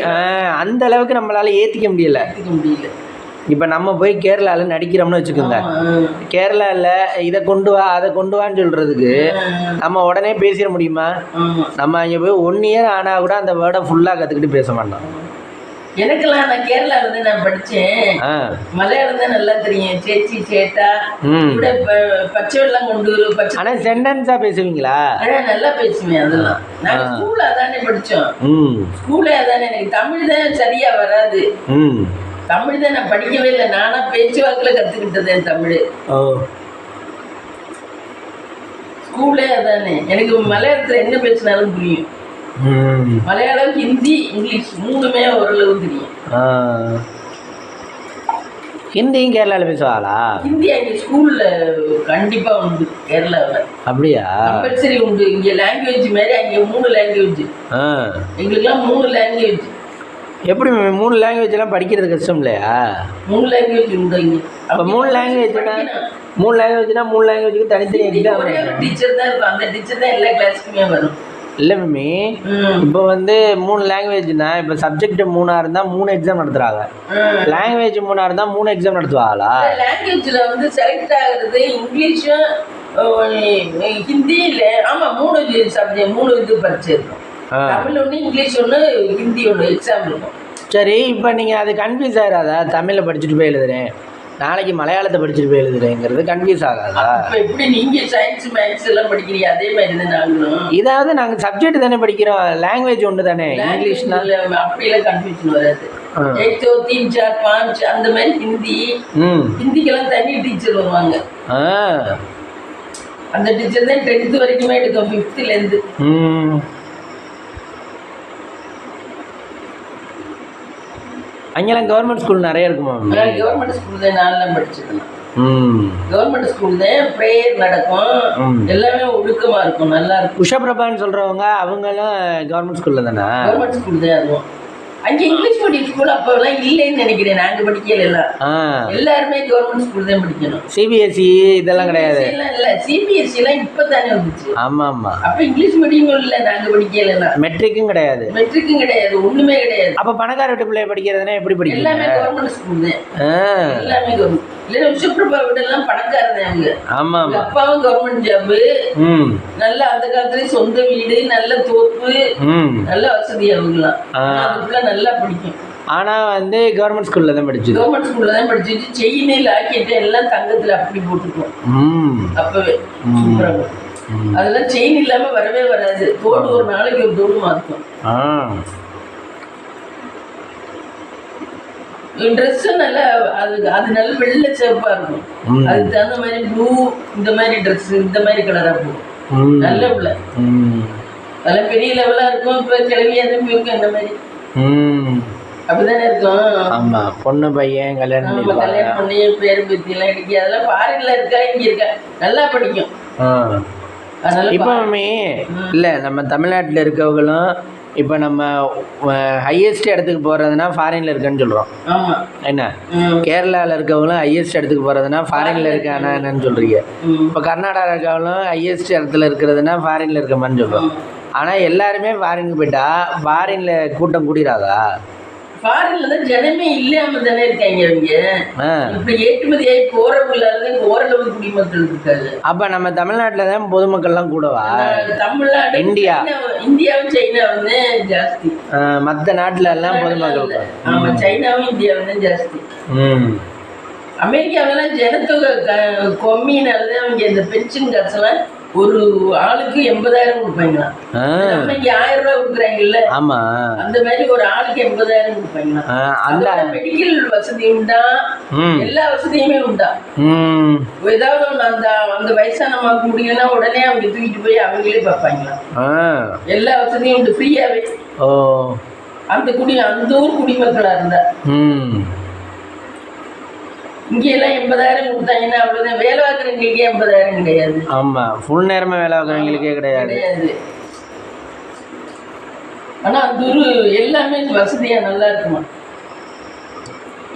அந்த அளவுக்கு நம்மளால் ஏற்றிக்க முடியல. இப்போ நம்ம போய் கேரளாவில் நடிக்கிறோம்னு வச்சுக்கோங்க, கேரளாவில் இதை கொண்டு வா அதை கொண்டு வான்னு சொல்கிறதுக்கு நம்ம உடனே பேசிட முடியுமா? நம்ம அங்கே போய் 1 இயர் ஆனால் கூட அந்த வேர்டை ஃபுல்லாக கற்றுக்கிட்டு பேச மாட்டோம். எனக்கெல்லாம் நான் கேரளாவில் நான் படித்தேன், மலையாளம் தான் நல்லா தெரியும். சேச்சி சேட்டா கூட பச்சை வெள்ளம் கொண்டு பச்சை. ஆனால் சென்டென்ஸாக பேசுவீங்களா? நல்லா பேசுவேன். அதெல்லாம் நாங்கள் ஸ்கூலில் அதானே படித்தோம். ஸ்கூலே அதானே. எனக்கு தமிழ் தான் சரியாக வராது. தமிழ் தான் நான் படிக்கவே இல்லை, நானா பேச்சு வாக்குல கத்துக்கிட்டது என் தமிழ். ஓ, ஸ்கூலே அதானே. எனக்கு மலையாளத்துல என்ன பேசினாலும் புரியும். மலையாளம், ஹிந்தி, இங்கிலீஷ் மூணுமே ஓரளவு தெரியும். ஹிந்தியும் கேரளாவில் பேசுவாங்களா? ஹிந்தி அங்கே ஸ்கூல்ல கண்டிப்பா உண்டு கேரளாவில். அப்படியா? கம்பல்சரி உண்டு. இங்க லாங்குவேஜ் மாதிரி அங்கே 3 லாங்குவேஜ். எங்களுக்குலாம் 3 லாங்குவேஜ். எப்படி 3 லாங்குவேஜ் எல்லாம் படிக்கிறது கஷ்டம் இல்லையா? 3 லாங்குவேஜ் உண்டு இங்கே. அப்போ 3 லாங்குவேஜ்னா 3 லாங்குவேஜுக்கு தனித்தனி எக்ஸாம். ஒரே ஒரு டீச்சர் தான் இருக்கும், அந்த டீச்சர் தான் எல்லா கிளாஸுக்குமே வரும். இல்லை மம்மி, இப்போ வந்து 3 லாங்குவேஜ்னா இப்போ சப்ஜெக்ட் 3 இருந்தால் 3 எக்ஸாம் நடத்துகிறாங்க. லாங்குவேஜ் 3 இருந்தால் 3 எக்ஸாம் நடத்துவாங்களா? லாங்குவேஜில் வந்து செலக்ட் ஆகுறது இங்கிலீஷும் ஹிந்தி இல்லை. ஆமாம், 3 சப்ஜெக்ட் 3 இது பரிச்சை இருக்கும். தமிழ் ஒன்று, இங்கிலீஷ் ஒன்று, ஹிந்தி ஒன்று எக்ஸாம் இருக்கும். சரி, இப்போ நீங்கள் அது கன்ஃபியூஸ் ஆகாதா? தமிழில் படிச்சுட்டு போய் எழுதுறேன், நாளைக்கு மலையாளத்தை படிச்சுட்டு போய் எழுதுறேங்கிறது கன்ஃபியூஸ் ஆகாதா? எப்படி நீங்கள் சயின்ஸ் மேத்ஸ் எல்லாம் படிக்கிறீங்க அதே மாதிரி தான் நாங்களும். இதாவது நாங்கள் சப்ஜெக்ட் தானே படிக்கிறோம், லாங்குவேஜ் ஒன்று தானே. இங்கிலீஷ்னா அப்படியெல்லாம் கன்ஃபியூஷன் வராது. 1 2 3 4 5 அந்த மாதிரி ஹிந்தி. ஹிந்திக்கெல்லாம் தனி டீச்சர் வருவாங்க. அந்த டீச்சர் தான் 10th வரைக்குமே எடுக்கும், 5th அங்கெல்லாம் கவர்மெண்ட் ஸ்கூல் நிறைய இருக்குமா? கவர்மெண்ட் ஸ்கூல் தான் நான்லாம் படிச்சிருக்கேன். கவர்மெண்ட் ஸ்கூல் தான், ப்ரேயர் நடக்கும், எல்லாமே ஒழுக்கமா இருக்கும், நல்லா இருக்கும். உஷாபிரபான்னு சொல்றவங்க அவங்கெல்லாம் கவர்மெண்ட் ஸ்கூல்ல தானே? கவர்மெண்ட் ஸ்கூல் தான் அதுவும். அங்கே இங்கிலீஷ் மீடியம் ஸ்கூல் அப்போலாம் இல்லைன்னு நினைக்கிறேன், நாங்கள் படிக்கல. எல்லாம் எல்லாருமே கவர்மெண்ட் ஸ்கூல் தான் படிக்கணும். சிபிஎஸ்சி இதெல்லாம் கிடையாது. இல்லை, சிபிஎஸ்சிலாம் இப்போ தானே வந்துச்சு. ஆமாம் ஆமாம். அப்போ இங்கிலீஷ் மீடியமும் இல்லை, நாங்கள் படிக்கல. மெட்ரிக்கும் கிடையாது. மெட்ரிக்கும் கிடையாது, ஒன்றுமே கிடையாது. அப்போ பணக்கார வீட்டு பிள்ளைய படிக்கிறதுனா எப்படி படிக்கும்? எல்லாமே கவர்மெண்ட் ஸ்கூல் தான். எல்லாமே கவர்மெண்ட். இல்லைன்னா உஷப்பிரபா வீடெல்லாம் பணக்காரதே அவங்க. ஆமாம் ஆமாம். அப்பாவும் கவர்மெண்ட் ஜாபு, நல்ல அந்த காலத்துலேயும் சொந்த வீடு, நல்ல தோப்பு, நல்ல வசதி அவங்களாம். அதுக்குள்ள நல்லா படிக்கும். ஆனால் வந்து கவர்மெண்ட் ஸ்கூலில் தான் படிச்சு. கவர்மெண்ட் ஸ்கூலில் தான் படிச்சுட்டு செயின் லாக்கெட்டு எல்லாம் தங்கத்தில் அப்படி போட்டுக்குவோம். அப்போவே சூப்பராக. அதெல்லாம் செயின் இல்லாமல் வரவே வராது. தோடு ஒரு நாளைக்கு ஒரு தோடு மாற்றும். ட்ரெஸ்ஸும் நல்லா அது நல்ல வெள்ளை சிவப்பாக இருக்கும். அதுக்கு தகுந்த மாதிரி ப்ளூ, இந்த மாதிரி ட்ரெஸ் இந்த மாதிரி கலராக போகும். நல்ல பிள்ளை, அதெல்லாம் பெரிய லெவலாக இருக்கும். இப்போ கிளவியாக தான் இருக்கும், இந்த மாதிரி அப்படிதானே இருக்கும். ஆமா, பொண்ணு பையன் கல்யாணம் பண்ணி பேரு பேத்தி எல்லாம் இடிக்கி அதெல்லாம் ஃபாரின்ல இருக்கா இங்க இருக்கா நல்லா படிக்கும். இப்போ இல்லை நம்ம தமிழ்நாட்டில் இருக்கவங்களும் இப்போ நம்ம ஹையஸ்ட் இடத்துக்கு போகிறதுனா ஃபாரினில் இருக்குன்னு சொல்கிறோம். என்ன கேரளாவில் இருக்கவங்களும் ஹையஸ்ட் இடத்துக்கு போகிறதுனா ஃபாரினில் இருக்கானா என்னன்னு சொல்கிறீங்க. இப்போ கர்நாடகா இருக்கவங்களும் ஹையஸ்ட் இடத்துல இருக்கிறதுனா ஃபாரினில் இருக்க மாதிரி சொல்கிறோம். ஆனால் எல்லாருமே ஃபாரினுக்கு போயிட்டா ஃபாரினில் கூட்டம் கூடிடாதா? ஃபாரின்ல தான் ஜனமே இல்லாம தானே இருக்காங்க அவங்க. இப்ப ஏற்றுமதியாகி போறவங்களால ஓரளவு குடிமக்கள் இருக்காது. அப்ப நம்ம தமிழ்நாட்டுல தான் பொதுமக்கள்லாம் கூடவா? தமிழ்நாடு, இந்தியாவும் சைனாவும் தான் ஜாஸ்தி. மற்ற நாட்டுல எல்லாம் பொதுமக்கள். ஆமா, சைனாவும் இந்தியாவும் தான் ஜாஸ்தி. அமெரிக்காவிலாம் ஜனத்தொகை கம்மினாலதான் அவங்க இந்த பென்ஷன் காசெல்லாம் ஒரு ஆளுக்கு 80,000 கொடுப்பாங்களா. நம்ம இங்க 1000 ரூபாய் கொடுக்குறாங்கல்ல, ஆமா, அந்த மாதிரி ஒரு ஆளுக்கு 80,000 கொடுப்பாங்களா. அந்த மெடிக்கல் வசதி உண்டா, எல்லா வசதியுமே உண்டா. ஏதாவது அந்த வயசான அம்மாவுக்கு முடியலன்னா உடனே அவங்க தூக்கிட்டு போய் அவங்களே பார்ப்பாங்களா. எல்லா வசதியும் உண்டு ஃப்ரீயாவே. அந்த ஊர் குடிமக்களா இருந்தா. இங்கெல்லாம் 80,000 கொடுத்தாங்கன்னா அவ்வளோதான். வேலை பார்க்குறவங்களுக்கே 80,000 கிடையாது. ஆமாம், ஃபுல் நேரமாக வேலை பார்க்குறவங்களுக்கே கிடையாது. ஆனால் அந்த ஊர் எல்லாமே வசதியாக நல்லா இருக்குமா.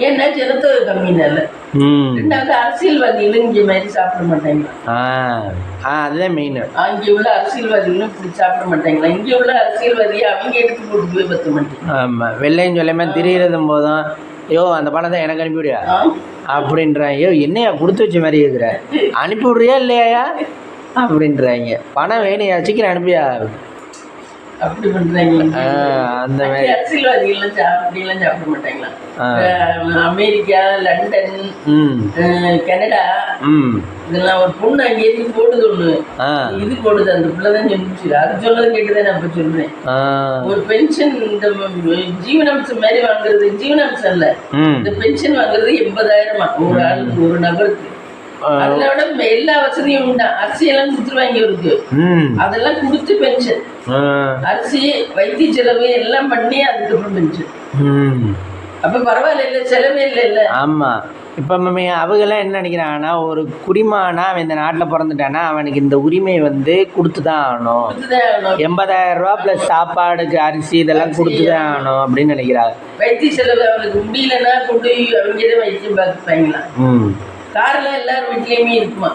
ஏன்னா ஜனத்தொகை கம்மினால. ரெண்டாவது அரசியல்வாதிகளும் இங்கே மாதிரி சாப்பிட மாட்டாங்களா. அதுதான் மெயின். அங்கே உள்ள அரசியல்வாதிகளும் இப்படி சாப்பிட மாட்டாங்களா. இங்கே உள்ள அரசியல்வாதியை அவங்க எடுத்து போட்டு போய் பற்ற மாட்டேங்க. ஆமாம், வெள்ளையும் சொல்லாம திரியிறதும் போதும் ஐயோ அந்த பணம் தான் எனக்கு அனுப்பிவிடியா அப்படின்றாங்க. ஐயோ என்னையா கொடுத்து வச்ச மாதிரி இருக்கிற, அனுப்பி விட்றியா இல்லையா அப்படின்றாங்க. பணம் வேணையா, சீக்கிரம் அனுப்பியா. அப்படி பண்றாங்க. அந்த மாதிரி அரசியல்வாதிகள் அப்படியெல்லாம் சாப்பிட மாட்டாங்களா? அமெரிக்கா, லண்டன், கனடா இதெல்லாம் ஒரு பொண்ணு அங்கேயிருந்து போடுது ஒண்ணு, இது போடுது, அந்த பிள்ளைதான் சொல்லிச்சு. அது சொன்னது கேட்டுதான் நான் இப்ப சொல்றேன். ஒரு பென்ஷன் இந்த ஜீவனாம்சம் மாதிரி வாங்குறது, ஜீவனாம்சம் இல்ல, இந்த பென்ஷன் வாங்குறது 80,000 ஒரு ஆளுக்கு, ஒரு நபருக்கு. அதுல விட எல்லா வசதியும் உண்டா. அரிசி எல்லாம் கொடுத்துருவாங்க இவருக்கு, அதெல்லாம் கொடுத்து பென்ஷன், அரிசி வைத்திய செலவு எல்லாம் பண்ணி அதுக்கப்புறம் பென்ஷன். அப்ப பரவாயில்ல, இல்ல செலவே இல்லை இல்ல. ஆமா. இப்போ அவங்கெல்லாம் என்ன நினைக்கிறாங்கன்னா, ஒரு குடிமானா அவன் இந்த நாட்டில் பிறந்துட்டானா அவனுக்கு இந்த உரிமை வந்து கொடுத்து தான் ஆகணும், 80,000 ரூபா ப்ளஸ் சாப்பாடுக்கு அரிசி இதெல்லாம் கொடுத்து தான் ஆகணும் அப்படின்னு நினைக்கிறாங்க. வைத்திய செலவு அவனுக்கு முடியலன்னா கொண்டு அவங்க வைத்தியம் பார்த்துப்பாங்களா? காரெல்லாம் எல்லாரும் வீட்லேயுமே இருக்குமா?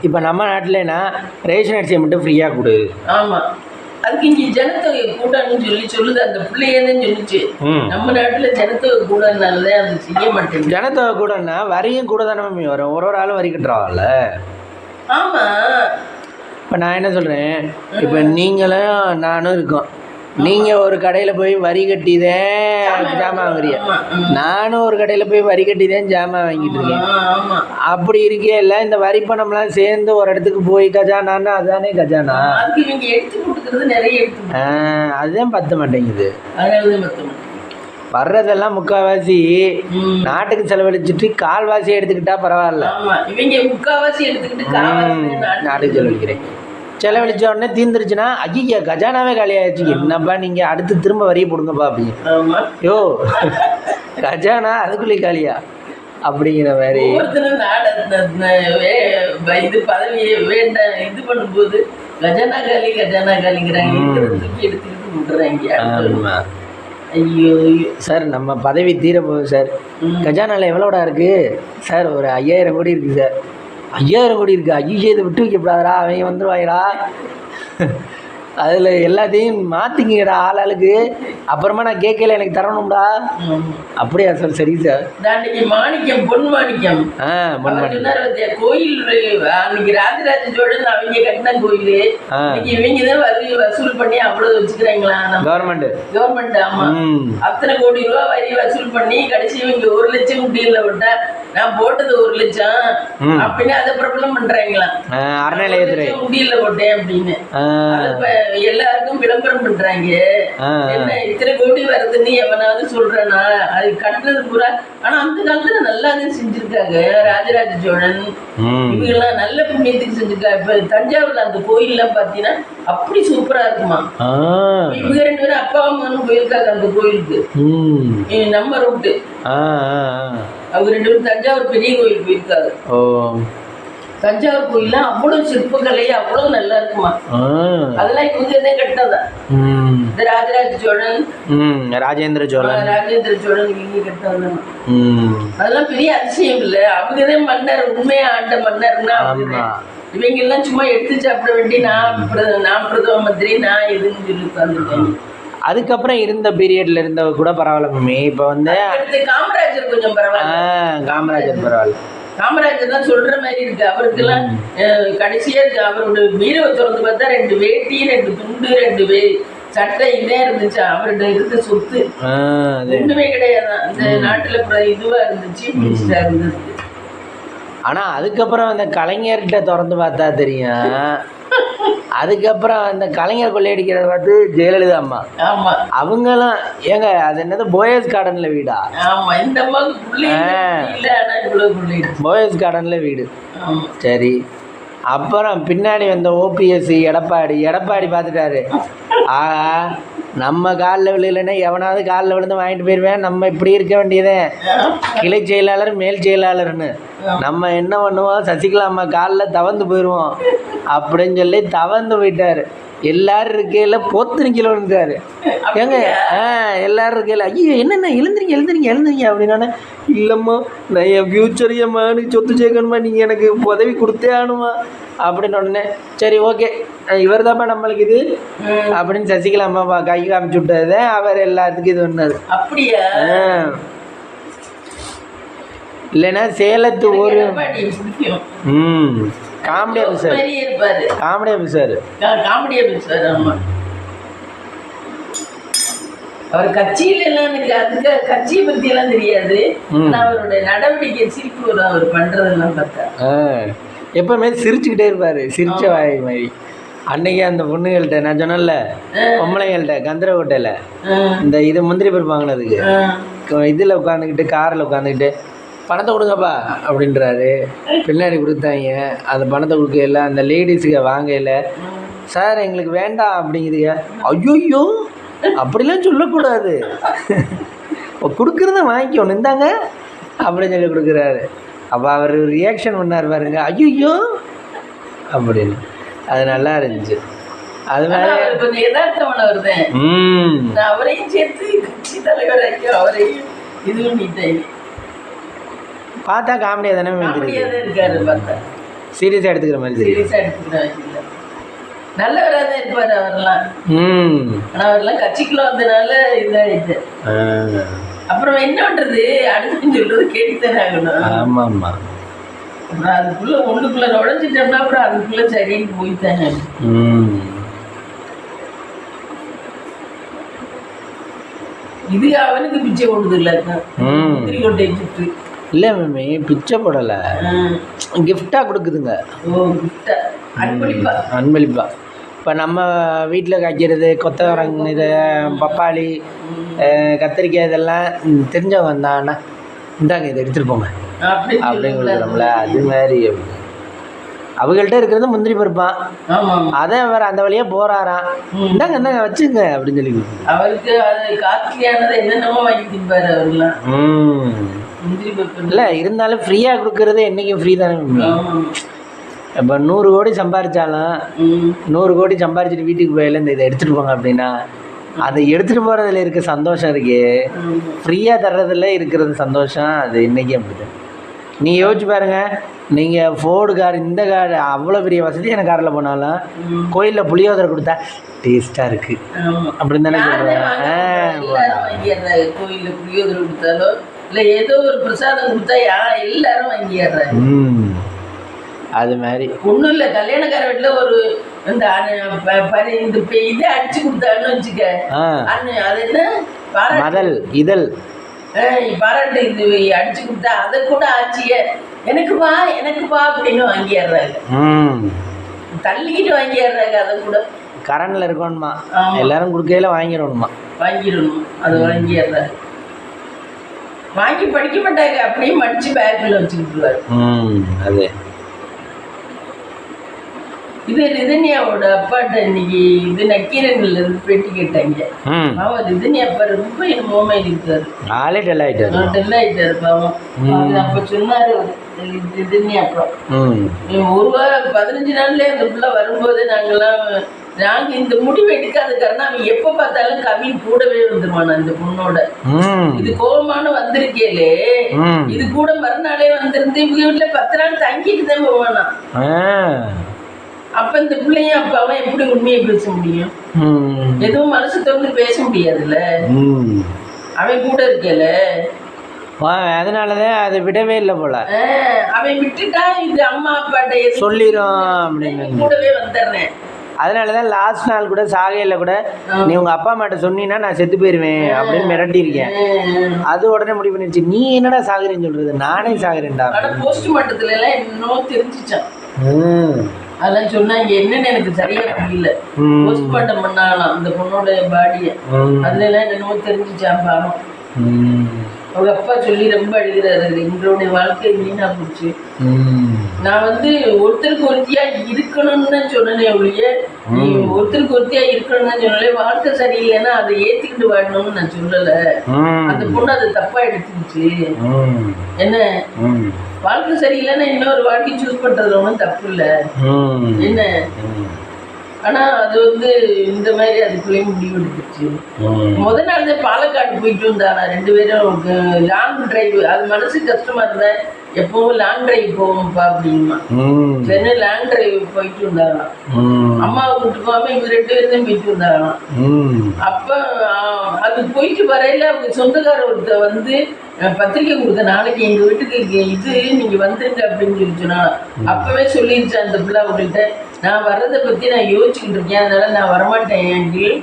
இப்போ நம்ம நாட்டிலனா ரேஷன் அரிசியை மட்டும் ஃப்ரீயாக கொடு. ஆமாம், அதுக்கு இங்கே ஜனத்தொகை கூடன்னு சொல்லுது. அந்த பிள்ளையதான் சொல்லிச்சு, நம்ம நாட்டில் ஜனத்தொகை கூடனால அது செய்ய மாட்டேங்குது. ஜனத்தொகை கூடன்னா வரியும் கூட தானே வரும், ஒரு ஆளும் வரி கட்டுறாங்கல்ல. ஆமாம். இப்போ நான் என்ன சொல்கிறேன், இப்போ நீங்களும் நானும் இருக்கோம், நீங்கள் ஒரு கடையில் போய் வரி கட்டிதான் ஜாமான் வாங்குறீங்க, நானும் ஒரு கடையில் போய் வரி கட்டிதான் ஜாமான் வாங்கிட்டு இருக்கேன். அப்படி இருக்கே இல்லை, இந்த வரி பணம்லாம் சேர்ந்து ஒரு இடத்துக்கு போய் கஜானான்னா அதுதானே கஜானா. அதுதான் பத்த மாட்டேங்குது. வர்றதெல்லாம் முக்கால்வாசி நாட்டுக்கு செலவழிச்சிட்டு கால்வாசி எடுத்துக்கிட்டா பரவாயில்ல. இவங்க முக்கால்வாசி எடுத்துக்கிட்டு நாட்டுக்கு செலவழிக்கிறேன். செலவழிச்ச உடனே தீர்ந்துருச்சுன்னா ஐயா கஜானாவே காலியாகிடுச்சு, என்னப்பா நீங்கள் அடுத்து திரும்ப வரியை போடுங்கப்பா அப்படின்னு. யோ கஜானா அதுக்குள்ளே காலியா அப்படிங்கிற மாதிரி. இது பதவியை வேண்டாம் இது பண்ணும்போது கஜானா காலி கஜானா காலிங்கிறாங்க, எடுத்துக்கிட்டு விட்டுறாங்க. ஐயோ சார், நம்ம பதவி தீர போகுது சார். கஜானாவில் எவ்வளோடா இருக்குது சார்? ஒரு 5,000 கோடி இருக்குது சார். 5,000 கோடி இருக்கு, ஐயோ இதை விட்டு வைக்கப்படாதா, அவங்க வந்துடுவாங்கடா, அதில் எல்லாத்தையும் மாற்றிக்கிங்கடா ஆளுக்கு, அப்புறமா நான் கேட்கல எனக்கு தரணும்டா. அப்படியா சார்? சரி சார். மாணிக்கம், பொன் மாணிக்கம், கோயில் அன்னைக்கு ராஜராஜ சோழன் அவங்க கட்டின கோயில், இவங்க தான் வரி வசூல் பண்ணி அவ்வளவு வச்சுக்கிறாங்களா கவர்மெண்ட். ஆமா, அத்தனை கோடி ரூபா வரி வசூல் பண்ணி கடைசி இவங்க 1 லட்சம் முடியல விட்டா, நான் போட்டது 1 லட்சம் அப்படின்னு அதை பிரபலம் பண்றாங்களா, முடியல போட்டேன் அப்படின்னு எல்லாருக்கும் விளம்பரம் பண்றாங்க. என்ன இத்தனை கோடி வருதுன்னு எவனாவது சொல்றானா? அது கட்டுறது பூரா. ஆனா அந்த காலத்துல நல்லாதான் செஞ்சிருக்காங்க. ராஜராஜ சோழன் இவங்கெல்லாம் நல்ல புண்ணியத்துக்கு செஞ்சிருக்காங்க. இப்ப தஞ்சாவூர்ல அந்த கோயில் எல்லாம் பாத்தீங்கன்னா அப்படி சூப்பரா இருக்குமா. இவங்க 2 பேரும் அப்பா அம்மான்னு போயிருக்காங்க அந்த கோயிலுக்கு, நம்ம ரூட்டு. அவங்க 2 பேரும் தஞ்சாவூர் பெரிய கோயில் போயிருக்காங்க. தஞ்சாவூர் கோயில்ல அவ்வளவு சிற்பக்கலை அவ்வளவு நல்லா இருக்குமா. அதெல்லாம் இவங்க கட்டினதா. இந்த ராஜராஜ சோழன், ராஜேந்திர சோழன் இவங்க கட்டினது. அதெல்லாம் பெரிய அதிசயம் இல்ல. அவங்கதான் மன்னர், உண்மையா ஆண்ட மன்னர்னா இவங்க எல்லாம் சும்மா எடுத்து சாப்பிட வேண்டி நான் பிரதம மந்திரி நான் எதுன்னு சொல்லி உட்காந்துருக்கேன். அதுக்கப்புறம் இருந்த பீரியட்ல இருந்தவ கூட பரவாயில்ல மம்மி. இப்போ வந்து காமராஜர் கொஞ்சம் பரவாயில்ல. காமராஜர் பரவாயில்ல. காமராஜர் தான் சொல்ற மாதிரி இருக்கு. அவருக்கெல்லாம் கடைசியா இருக்கு. அவரோட வீரவை திறந்து பார்த்தா 2 வேட்டி 2 துண்டு 2 சட்டை இதே இருந்துச்சு. அவர்கிட்ட இருந்த சொத்து ஒண்ணுமே கிடையாது. அந்த நாட்டுல இதுவா இருந்துச்சு, மினிஸ்டரா இருந்தது. ஆனா அதுக்கப்புறம் அந்த கலைஞர்கிட்ட திறந்து பார்த்தா தெரியும். அதுக்கப்புறம் அந்த கலைஞர் கொள்ளையடிக்கிறத பார்த்து ஜெயலலிதா அம்மா. ஆமா, அவங்கெல்லாம் ஏங்க அது என்னது போயஸ் கார்டன்ல வீடா? ஆமா, இந்த போயஸ் கார்டன்ல வீடு. சரி, அப்புறம் பின்னாடி வந்த ஓபிஎஸ் எடப்பாடி பார்த்துட்டாரு, ஆஹா நம்ம காலில் விழுலைன்னா எவனாவது காலில் விழுந்து வாங்கிட்டு போயிடுவேன், நம்ம இப்படி இருக்க வேண்டியதே கிளை செயலாளர் மேல் செயலாளர்னு. நம்ம என்ன பண்ணுவோம், சசிகலா அம்மா காலில் தவந்து போயிடுவோம் அப்படின்னு சொல்லி தவந்து போயிட்டாரு. எல்லாரும் இருக்கையில பொத்துன்னு கீழே விழுந்தாரு. ஏங்க எல்லாரும் இருக்கையில ஐயோ என்னென்ன எழுந்துறீங்க அப்படின்னா, இல்லைம்மா நான் என் ஃப்யூச்சர் ஏம்மா எனக்கு சொத்து சேர்க்கணுமா, நீங்கள் எனக்கு உதவி கொடுத்தே ஆகணுமா அப்படின்னு உடனே சரி ஓகே இவர் தான்ப்பா நம்மளுக்கு இது அப்படின்னு சசிகலா அம்மா கை காமிச்சு விட்டது. அவர் எல்லாத்துக்கும் இது பண்ணாரு. அப்படியா? இல்லைன்னா சேலத்து ஒரு காமெடி ஆஃபீஸர் மாதிரியே இருப்பாரு. காமெடி ஆஃபீஸர் ஆமா. அவர் கட்சியில எல்லாம் எனக்கு அதுக்கு கட்சியை பத்தி எல்லாம் தெரியாது. அவருடைய நடவடிக்கை சிரிப்பு வரும் அவர் பண்றதெல்லாம் பார்த்தா. எப்பவுமே சிரிச்சுக்கிட்டே இருப்பாரு, சிரிச்ச வாய் மாதிரி. அன்னைக்கு அந்த பொண்ணுகள்கிட்ட நான் சொன்னேன்ல, பொம்பளைங்கள்ட்ட கந்தரகோட்டையில் இந்த இது முந்திரி பருப்பு வாங்கினதுக்கு இதில் உட்காந்துக்கிட்டு காரில் உட்காந்துக்கிட்டு பணத்தை கொடுங்கப்பா அப்படின்றாரு. பின்னாடி கொடுத்தாங்க. அந்த பணத்தை கொடுக்கல, அந்த லேடிஸுக்கு வாங்கல. சார் எங்களுக்கு வேண்டாம் அப்படிங்குதுங்க. ஐயோ அப்படிலாம் சொல்லக்கூடாது, கொடுக்குறத வாங்கிக்கணும் இந்தாங்க அப்படின்னு சொல்லி கொடுக்குறாரு. அப்போ அவர் ரியாக்ஷன் பண்ணார் பாருங்க, ஐயோ அப்படின்னு. அது நல்லா இருந்துச்சு. அது மாதிரி கொஞ்சம் யதார்த்தமான வருதேன். அவரையும் சேர்த்து கட்சி தலைவராக்கி அவரையும் இது பண்ணிட்டேன். பார்த்தா காமெடியாக தானே இருக்காரு. பார்த்தா சீரியஸாக எடுத்துக்கிற மாதிரி சீரியஸாக எடுத்துக்கிற நல்லவராக தான் இருப்பார் அவரெல்லாம். ஆனால் அவரெல்லாம் கட்சிக்குள்ள வந்தனால இதாகிட்டு. அப்புறம் என்ன பண்ணுறது, அடுத்துன்னு சொல்றது கேட்டுத்தானே ஆகணும். ஆமாம் ஆமாம். அப்புறம் அதுக்குள்ள ஒன்றுக்குள்ள நுழைஞ்சிட்டோம்னா அப்புறம் அதுக்குள்ள சரின்னு போய்த்தானே. இது அவனுக்கு பிச்சை போடுது இல்லைக்கா, கொண்டை கிஃப்ட் இல்லை மேமே பிச்சை போடலை, கிஃப்டாக கொடுக்குதுங்க. ஓ கிஃப்டா, அன்பளிப்பா. அன்பளிப்பா. இப்போ நம்ம வீட்டில் காய்க்கிறது கொத்தவரங்க, இது பப்பாளி, கத்திரிக்காய் இதெல்லாம் தெரிஞ்சவங்க வந்தாங்கன்னா இந்தாங்க இதை எடுத்துகிட்டு போங்க அப்படின்னு கொடுக்குறோம்ல. அது மாதிரி அவங்கள்ட்ட இருக்கிறது முந்திரி பருப்பான், அதை வேற அந்த வழியா போறாராம், இந்தாங்க இந்தாங்க வச்சுங்க அப்படின்னு சொல்லி அவருக்கு அது காஸ்ட்லியானது என்னென்னமோ வாங்கி திம்பாரு அவர்லாம். முந்திரி பருப்பு இல்லை இருந்தாலும் ஃப்ரீயாக கொடுக்கறது என்றைக்கும் ஃப்ரீ தானே. இப்போ 100 கோடி சம்பாரிச்சாலும் 100 கோடி சம்பாரிச்சிட்டு வீட்டுக்கு போயில இந்த இதை எடுத்துகிட்டு போங்க அப்படின்னா அதை எடுத்துகிட்டு போகிறதுல இருக்க சந்தோஷம் இருக்கு, ஃப்ரீயாக தர்றதுல இருக்கிறது சந்தோஷம். அது இன்றைக்கி அப்படிதான். நீங்கள் யோசிச்சு பாருங்கள், நீங்கள் ஃபோர்டு கார், இந்த கார் அவ்வளோ பெரிய வசதியான காரில் போனாலும் கோயிலில் புளியோதரை கொடுத்தா டேஸ்ட்டாக இருக்குது அப்படின்னு தானே சொல்கிறேன். கோயிலில் புளியோதரை கொடுத்தாலும் இல்லை ஏதோ ஒரு பிரசாதம் கொடுத்தா எல்லாரும் வாங்கிடுறாங்க. அது மாதிரி ஒன்றும் இல்லை, கல்யாணக்கார வீட்டில் ஒரு இந்த இதை அடிச்சு கொடுத்தான்னு வச்சுக்க, அது என்ன மதல் இதழ் பாராட்டு இது அடிச்சு கொடுத்தா அதை கூட ஆச்சிய எனக்குப்பா எனக்குப்பா அப்படின்னு வாங்கிடுறாங்க, தள்ளிக்கிட்டு வாங்கிடுறாங்க. அதை கூட கரண்டில் இருக்கணுமா, எல்லாரும் கொடுக்கையில வாங்கிடணுமா, வாங்கிடணும். அதை வாங்கிடுறாங்க. வாங்கி படிக்க மாட்டாங்க, அப்படியே மடிச்சு பேக்கில் வச்சுக்கிட்டுருவாரு. அது இது ரிதன்யாவோட அப்பாட்ட இன்னைக்கு இது நக்கீரன்ல இருந்து பேட்டி கேட்டாங்க. அவன் ரிதன்யா அப்பா ரொம்ப என்னமோமா இருக்காரு, டெல் ஆயிட்டாரு பாவம். அப்ப சொன்னாரு ரிதன்யா அப்பா, ஒரு வாரம் 15 நாள்ல அந்த பிள்ளை வரும்போது நாங்க இந்த முடிவு எடுக்காத காரணம் அவன் எப்ப பார்த்தாலும் கவின் கூடவே வந்துருவானா இந்த பொண்ணோட. இது கோபமான வந்திருக்கேலே, இது கூட மறுநாளே வந்திருந்து இவங்க வீட்டுல 10 நாள் தங்கிட்டு தான் போவானா. அப்ப இந்த பிள்ளையும் அப்பாவும் எப்படி உண்மையை பேச முடியும்? எதுவும் மனசு திறந்து பேச முடியாதுல்ல, அவன் கூட இருக்கல. அதனாலதான் அதை விடவே இல்லை போல. அவன் விட்டுட்டா இது அம்மா அப்பாட்ட சொல்லிடும் அப்படின்னு கூடவே வந்துடுறேன். அதனாலதான் லாஸ்ட் நாள் கூட சாகையில கூட நீ உங்க அப்பா அம்மாட்ட சொன்னீங்கன்னா நான் செத்து போயிருவேன் அப்படின்னு மிரட்டியிருக்கேன். அது உடனே முடிவு பண்ணிருச்சு, நீ என்னடா சாகுறேன்னு சொல்றது, நானே சாகுறேன்டா. போஸ்ட்மார்ட்டத்துல எல்லாம் இன்னும் தெரிஞ்சிச்சான், அதெல்லாம் சொன்னாங்க. என்னன்னு எனக்கு சரியா புரியல. போஸ்ட்மார்ட்டம் பண்ணாங்களாம் அந்த பொண்ணோட பாடிய, அதுல எல்லாம் என்னமோ தெரிஞ்சிச்சான் பாவம். அவங்க அப்பா சொல்லி ரொம்ப அழுகிறாரு, எங்களுடைய வாழ்க்கை வீணா போச்சு. நான் ஒருத்தருக்கு ஒருத்தியா இருக்கணும்னு தான் சொன்னேன் ஒழிய, நீ ஒருத்தருக்கு ஒருத்தியா இருக்கணும்னு தான் சொன்னாலே, வாழ்க்கை சரியில்லைன்னா அதை ஏத்துக்கிட்டு வாழணும்னு நான் சொல்லல. அந்த பொண்ணு அதை தப்பா எடுத்துக்கிச்சு. என்ன வாழ்க்கை சரியில்லைன்னா இன்னொரு வாழ்க்கை சூஸ் பண்றது ஒன்றும் தப்பு இல்லை. என்ன ஆனால் அது வந்து இந்த மாதிரி அதுக்குள்ளேயும் முடிவு எடுத்துச்சு. முத நாள் தான் பாலக்காடு போயிட்டு வந்தானா 2 பேரும் லாங் டிரைவ். அது மனசு கஷ்டமா இருந்தேன், எப்பவும் லாங் டிரைவ் போவோம்ப்பா அப்படின்மா. சரி லாங் டிரைவ் போயிட்டு வந்தாங்களாம். அம்மாவை கூப்பிட்டு போகாம இவங்க 2 பேரும் தான் போயிட்டு வந்தாங்களாம். அப்போ அது போயிட்டு வரையில அவங்க சொந்தக்கார ஒருத்தர் வந்து பத்திரிக்கை கொடுத்த, நாளைக்கு எங்கள் வீட்டுக்கு இது நீங்கள் வந்துருங்க அப்படின்னு சொல்லி சொன்னாங்க. அப்போவே சொல்லிடுச்சு அந்த பிள்ளை அவங்கள்ட்ட, நான் வர்றதை பற்றி நான் யோசிச்சுக்கிட்டு இருக்கேன், அதனால நான் வரமாட்டேன் எங்கில்,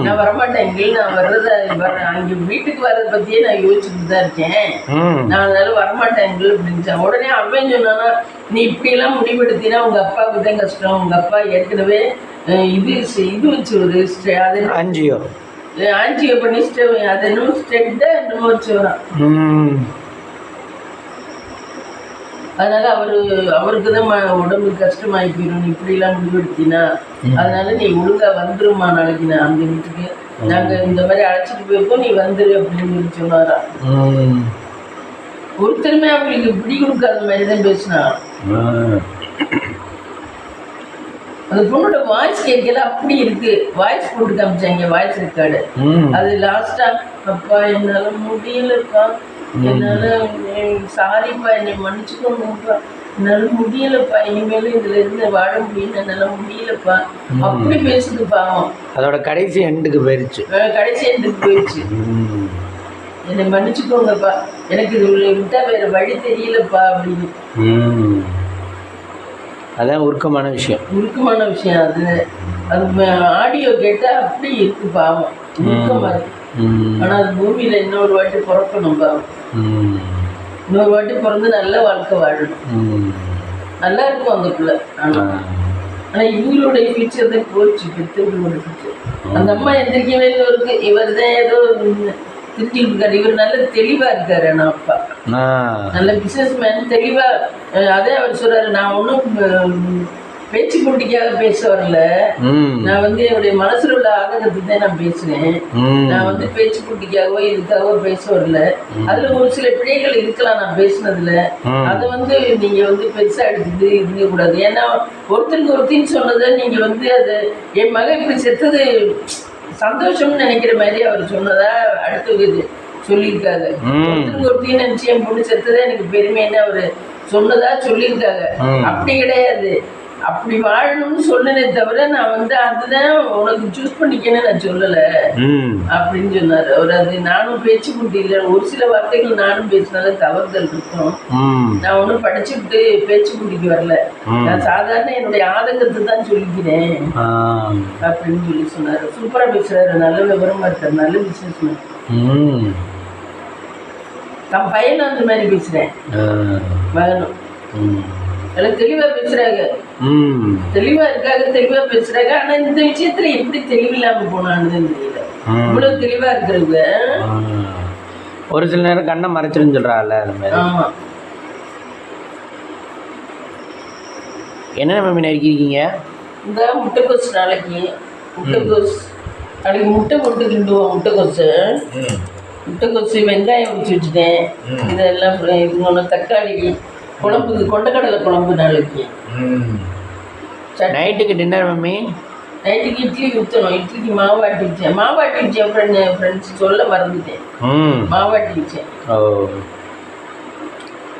நான் வரமாட்டேன் எங்கில், நான் அங்கே வீட்டுக்கு வர்றதை பற்றியே நான் யோசிச்சுக்கிட்டு தான் இருக்கேன், நான் அதனால வரமாட்டேன் எங்கில் அப்படின்ச்சா. உடனே அவன் சொன்னானா, நீ இப்படியெல்லாம் முடிவெடுத்தினா உங்கள் அப்பாவுக்கு தான் கஷ்டம், உங்கள் அப்பா ஏற்கனவே இது வச்சு ஒரு அது ஆஞ்சியோ பண்ணி அது என்னமோ ஸ்டெட்டை என்னமோ வச்சு வரான். அதனால அவருக்கு தான் உடம்பு கஷ்டமாயி போயிடும், இப்படிலாம் முடிவெடுத்தினா, அதனால நீ ஒழுங்கா வந்துருமா நாளைக்கு நான் அந்த வீட்டுக்கு, நாங்கள் இந்த மாதிரி அழைச்சிட்டு போயிருக்கோம், நீ வந்துரு அப்படின்னு சொல்லி சொன்னாரா. ஒருத்தருமே அவங்களுக்கு பிடி கொடுக்காத மாதிரி தான் பேசினா. அந்த பொண்ணோட வாய்ஸ் கேட்கல அப்படி இருக்கு, வாய்ஸ் போட்டு காமிச்சாங்க, வாய்ஸ் ரெக்கார்டு. அது லாஸ்டா, அப்பா என்னால முடியலப்பா, என்னால சாரிப்பா, என்னை மன்னிச்சுக்கோங்கப்பா, என்னால முடியலப்பா, இனிமேலும் இதுல இருந்து வாழ முடியல, என்னால முடியலப்பா அப்படி பேசுது பாவம். அதோட கடைசி எண்டுக்கு போயிடுச்சு, என்னை மன்னிச்சுக்கோங்கப்பா, எனக்கு இது விட்டா வேற வழி தெரியலப்பா அப்படின்னு. அதான் உருக்கமான விஷயம் அது. அது ஆடியோ கேட்டா அப்படி இருக்கு பாவம், உருக்கமா இருக்கு. ஆனா அது பூமியில இன்னொரு வாட்டி பிறக்கணும் பாவம், இன்னொரு வாட்டி பிறந்து நல்ல வாழ்க்கை வாழணும், நல்லா இருக்கும் அந்த பிள்ளை. ஆனா இவங்களுடைய ஃபியூச்சர் தான் போச்சு, பெற்றவங்களோட ஃபியூச்சர். அந்த அம்மா எந்திரிக்கவே இருக்கு, இவர் தான் ஏதோ திருச்சி இருக்காரு, இவர் நல்ல தெளிவா இருக்காரு. ஆனா அப்பா நல்ல பிசினஸ் மேன், தெளிவா. அதே அவர் சொல்றாரு, நான் ஒன்றும் பேச்சு போட்டிக்காக பேச வரல, நான் வந்து என்னுடைய மனசுல உள்ள ஆதங்கத்தை தான் நான் பேசுறேன், நான் வந்து பேச்சு போட்டிக்காகவோ இதுக்காகவோ பேச வரல. அதுல ஒரு சில பிழைகள் இருக்கலாம் நான் பேசுனதுல, அதை வந்து நீங்க வந்து பெருசா எடுத்துட்டு இருக்க கூடாது. ஏன்னா ஒருத்தருக்கு ஒருத்தின்னு சொன்னதை நீங்க வந்து அது என் மகன் இப்படி செத்தது சந்தோஷம்னு நினைக்கிற மாதிரி அவர் சொன்னதா அடுத்து சொல்லியிருக்காங்க. ஒருத்தருக்கு ஒருத்தையும் நினைச்சு என் பொண்ணு செத்ததா எனக்கு பெருமைன்னு அவரு சொன்னதா சொல்லியிருக்காங்க. அப்படி கிடையாது, அப்படி வாழணும்னு சொன்னதே தவிர நான் வந்து அதுதான் உனக்கு சூஸ் பண்ணிக்கன்னு நான் சொல்லலை அப்படின்னு சொன்னார் அவர். அது நானும் பேச்சு குட்டியில் ஒரு சில வார்த்தைகள் நானும் பேசினால தவறுதல் இருக்கும், நான் ஒன்றும் படிச்சுக்கிட்டு பேச்சு குட்டிக்கு வரல, நான் சாதாரண என்னுடைய ஆதங்கத்தை தான் சொல்லிக்கிறேன் அப்படின்னு சொல்லி சொன்னார். சூப்பராக பேசுறாரு, நல்ல விவரமா இருக்காரு, நல்ல பிசினஸ் மேன். தன் பையனும் அந்த மாதிரி பேசுறேன், மகனும் எல்லாம் தெளிவா பேசுறாங்க, தெளிவா இருக்காங்க, தெளிவா பேசுறாங்க. ஆனா இந்த விஷயத்துல எப்படி தெளிவில்லாம போனான்னு தெரியல, இவ்வளவு தெளிவா இருக்கிறவங்க ஒரு சில நேரம் கண்ணை மறைச்சிருன்னு சொல்றாங்கல்ல அந்த மாதிரி. ஆமா. என்னென்ன மீன் இருக்கீங்க? இந்த முட்டைக்கோஸ் நாளைக்கு முட்டை போட்டு கிண்டுவோம். முட்டைக்கோசு வெங்காயம் வச்சு வச்சுட்டேன், இதெல்லாம் இன்னொன்று தக்காளி குழம்புக்கு, கொண்டக்கடலை குழம்பு நாளைக்கு. நைட்டுக்கு டின்னர் மம்மி? நைட்டுக்கு இட்லி ஊற்றணும், இட்லிக்கு மாவாட்டி வச்சேன் ஃப்ரெண்ட்ஸ் சொல்ல மறந்துட்டேன், மாவாட்டி வச்சேன். ஓ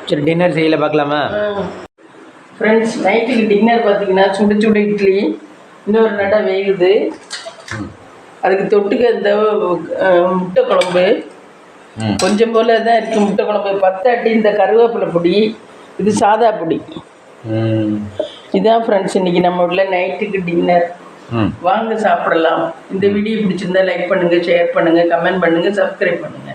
சரி, டின்னர் செய்யல பார்க்கலாமா ஃப்ரெண்ட்ஸ்? நைட்டுக்கு டின்னர் பார்த்தீங்கன்னா சுடு சுடு இட்லி, இன்னொரு நடை வேகுது, அதுக்கு தொட்டுக்க இந்த முட்டை குழம்பு கொஞ்சம் போல தான் இருக்குது. முட்டை குழம்பு பத்தாட்டி இந்த கருவேப்பிலை பொடி, இது சாதா பொடி. இதான் ஃப்ரெண்ட்ஸ் இன்னைக்கு நம்ம வீட்டில் நைட்டுக்கு டின்னர். வாங்க சாப்பிடலாம். இந்த வீடியோ பிடிச்சிருந்தா லைக் பண்ணுங்கள், ஷேர் பண்ணுங்கள், கமெண்ட் பண்ணுங்கள், சப்ஸ்கிரைப் பண்ணுங்கள்.